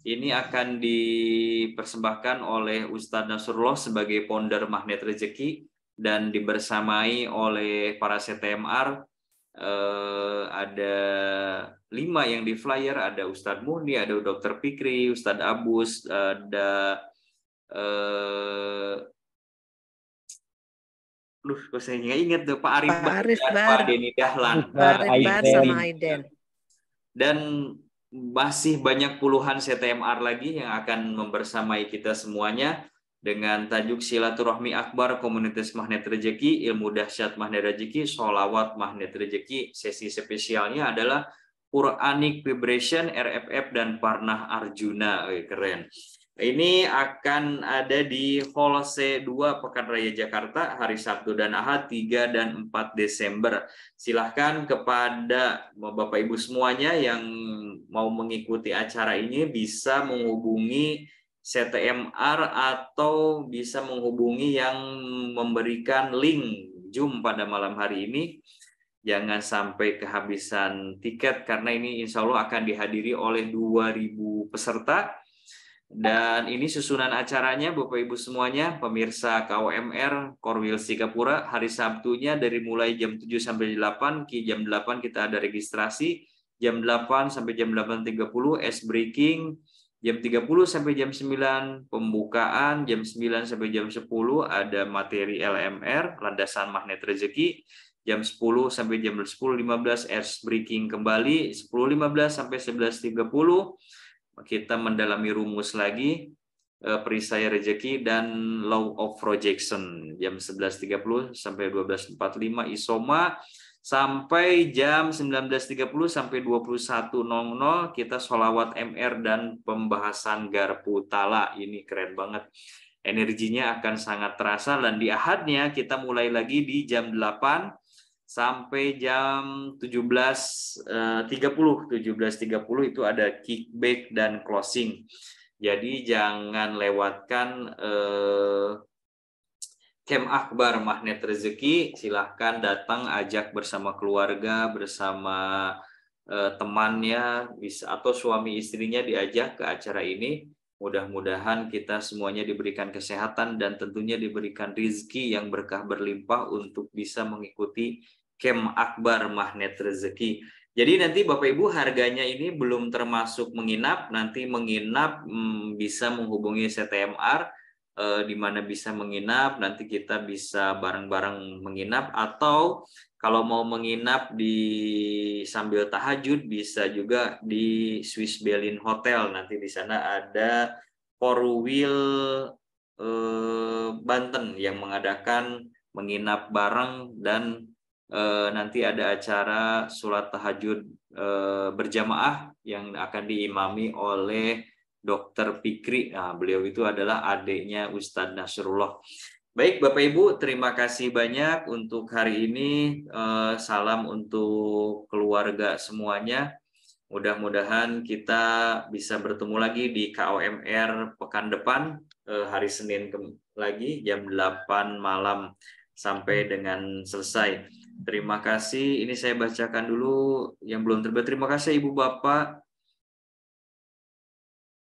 A: Ini akan dipersembahkan oleh Ustadz Nasrullah sebagai founder Magnet Rezeki dan dibersamai oleh para CTMR. Ada 5 yang di flyer, ada Ustadz Muhdi, ada Dr. Fikri, Ustadz Abus, ada saya nggak ingat tuh Pak Arif Bar dan Pak Denny Dahlan.
F: Pak Arif Bar sama Aiden.
A: Dan masih banyak puluhan CTMR lagi yang akan membersamai kita semuanya dengan tajuk Silaturahmi Akbar Komunitas Magnet Rezeki, Ilmu Dahsyat Magnet Rezeki, Sholawat Magnet Rezeki. Sesi spesialnya adalah Quranic Vibration, RFF, dan Parnah Arjuna. Keren. Ini akan ada di Hall C2 Pekan Raya Jakarta hari Sabtu dan Ahad 3 dan 4 Desember. Silahkan kepada Bapak Ibu semuanya yang mau mengikuti acara ini bisa menghubungi CTMR atau bisa menghubungi yang memberikan link Zoom pada malam hari ini. Jangan sampai kehabisan tiket karena ini insya Allah akan dihadiri oleh 2.000 peserta. Dan ini susunan acaranya Bapak Ibu semuanya, pemirsa KOMR Korwil Sikapura, hari Sabtunya dari mulai jam 7 sampai 8, jam 8 kita ada registrasi, jam 8 sampai jam 8.30 ice breaking, jam 30 sampai jam 9 pembukaan, jam 9 sampai jam 10 ada materi LMR, landasan magnet rezeki, jam 10 sampai jam 10.15 ice breaking kembali, 10.15 sampai 11.30 kita mendalami rumus lagi perisai rezeki dan law of projection jam 11.30 sampai 12.45 isoma sampai jam 19.30 sampai 21.00 kita sholawat MR dan pembahasan garpu tala. Ini keren banget, energinya akan sangat terasa. Dan di ahadnya kita mulai lagi di jam 8 sampai jam 17.30 itu ada kickback dan closing. Jadi jangan lewatkan Camp Akbar Magnet Rezeki. Silahkan datang, ajak bersama keluarga, bersama temannya, bisa atau suami istrinya diajak ke acara ini. Mudah-mudahan kita semuanya diberikan kesehatan dan tentunya diberikan rizki yang berkah berlimpah untuk bisa mengikuti Camp Akbar Magnet Rezeki. Jadi nanti Bapak Ibu harganya ini belum termasuk menginap. Nanti menginap bisa menghubungi CTMR di mana bisa menginap. Nanti kita bisa bareng-bareng menginap atau kalau mau menginap di sambil tahajud bisa juga di Swiss Berlin Hotel. Nanti di sana ada Korwil Banten yang mengadakan menginap bareng dan nanti ada acara sholat tahajud berjamaah yang akan diimami oleh Dr. Fikri. Nah, beliau itu adalah adiknya Ustadz Nasrullah. Baik Bapak Ibu, terima kasih banyak untuk hari ini. Salam untuk keluarga semuanya. Mudah-mudahan kita bisa bertemu lagi di KOMR pekan depan hari Senin lagi jam 8 malam sampai dengan selesai. Terima kasih. Ini saya bacakan dulu yang belum terbaca. Terima kasih Ibu Bapak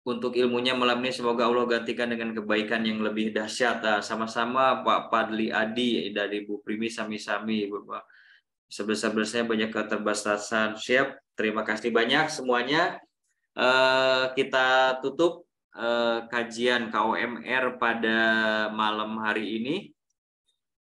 A: untuk ilmunya malam ini. Semoga Allah gantikan dengan kebaikan yang lebih dahsyat. Sama-sama Pak Padli Adi dari Bu Primi sami-sami Bapak. Sebesar-besarnya banyak keterbatasan. Siap. Terima kasih banyak semuanya. Kita tutup kajian KOMR pada malam hari ini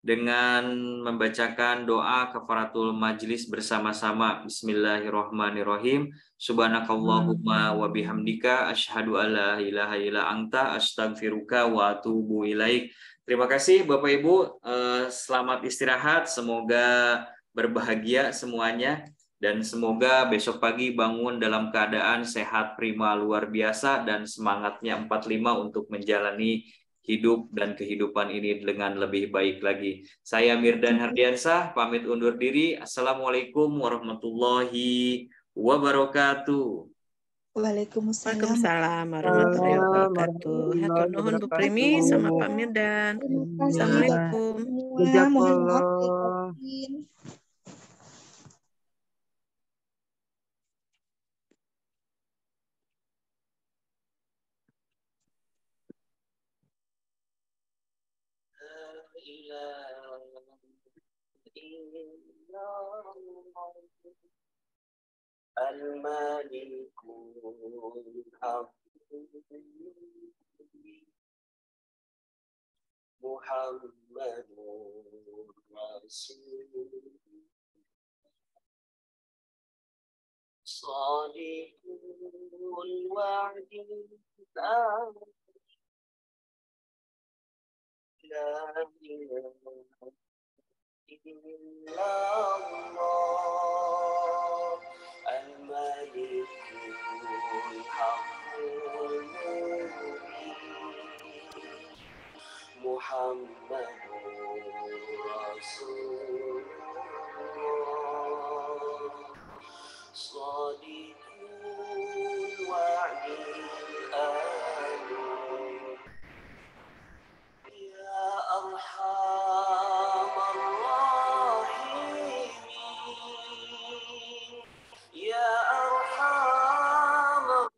A: dengan membacakan doa kafaratul majlis bersama-sama. Bismillahirrahmanirrahim. Subhanakallahumma wa bihamdika asyhadu alla ilaha illa anta astaghfiruka wa atubu ilaik. Terima kasih Bapak Ibu, selamat istirahat, semoga berbahagia semuanya dan semoga besok pagi bangun dalam keadaan sehat prima luar biasa dan semangatnya 45 untuk menjalani hidup dan kehidupan ini dengan lebih baik lagi. Saya Mirdan Hardiansah, pamit undur diri. Assalamualaikum warahmatullahi wabarakatuh.
B: Waalaikumsalam.
F: Waalaikumsalam warahmatullahi wabarakatuh. Hatur nuhun Bu Primi sama Pak Mirdan.
B: Terima kasih
F: Assalamualaikum.
B: semua. Mohon maaf lahir batin.
H: Al-Malikul Haq Muhammadur Rasul Sadiqul Wa'di La ilaha illallah Al-Malikul Haqqul Mubin Muhammadur Rasulullah Sadiqul Wa'dil Amin Ya Arhamar Rahimin Ya Arhamar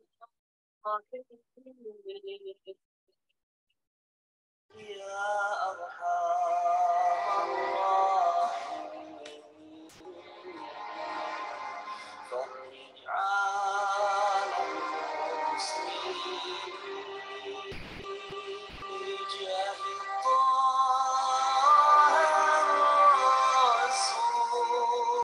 H: Rahimin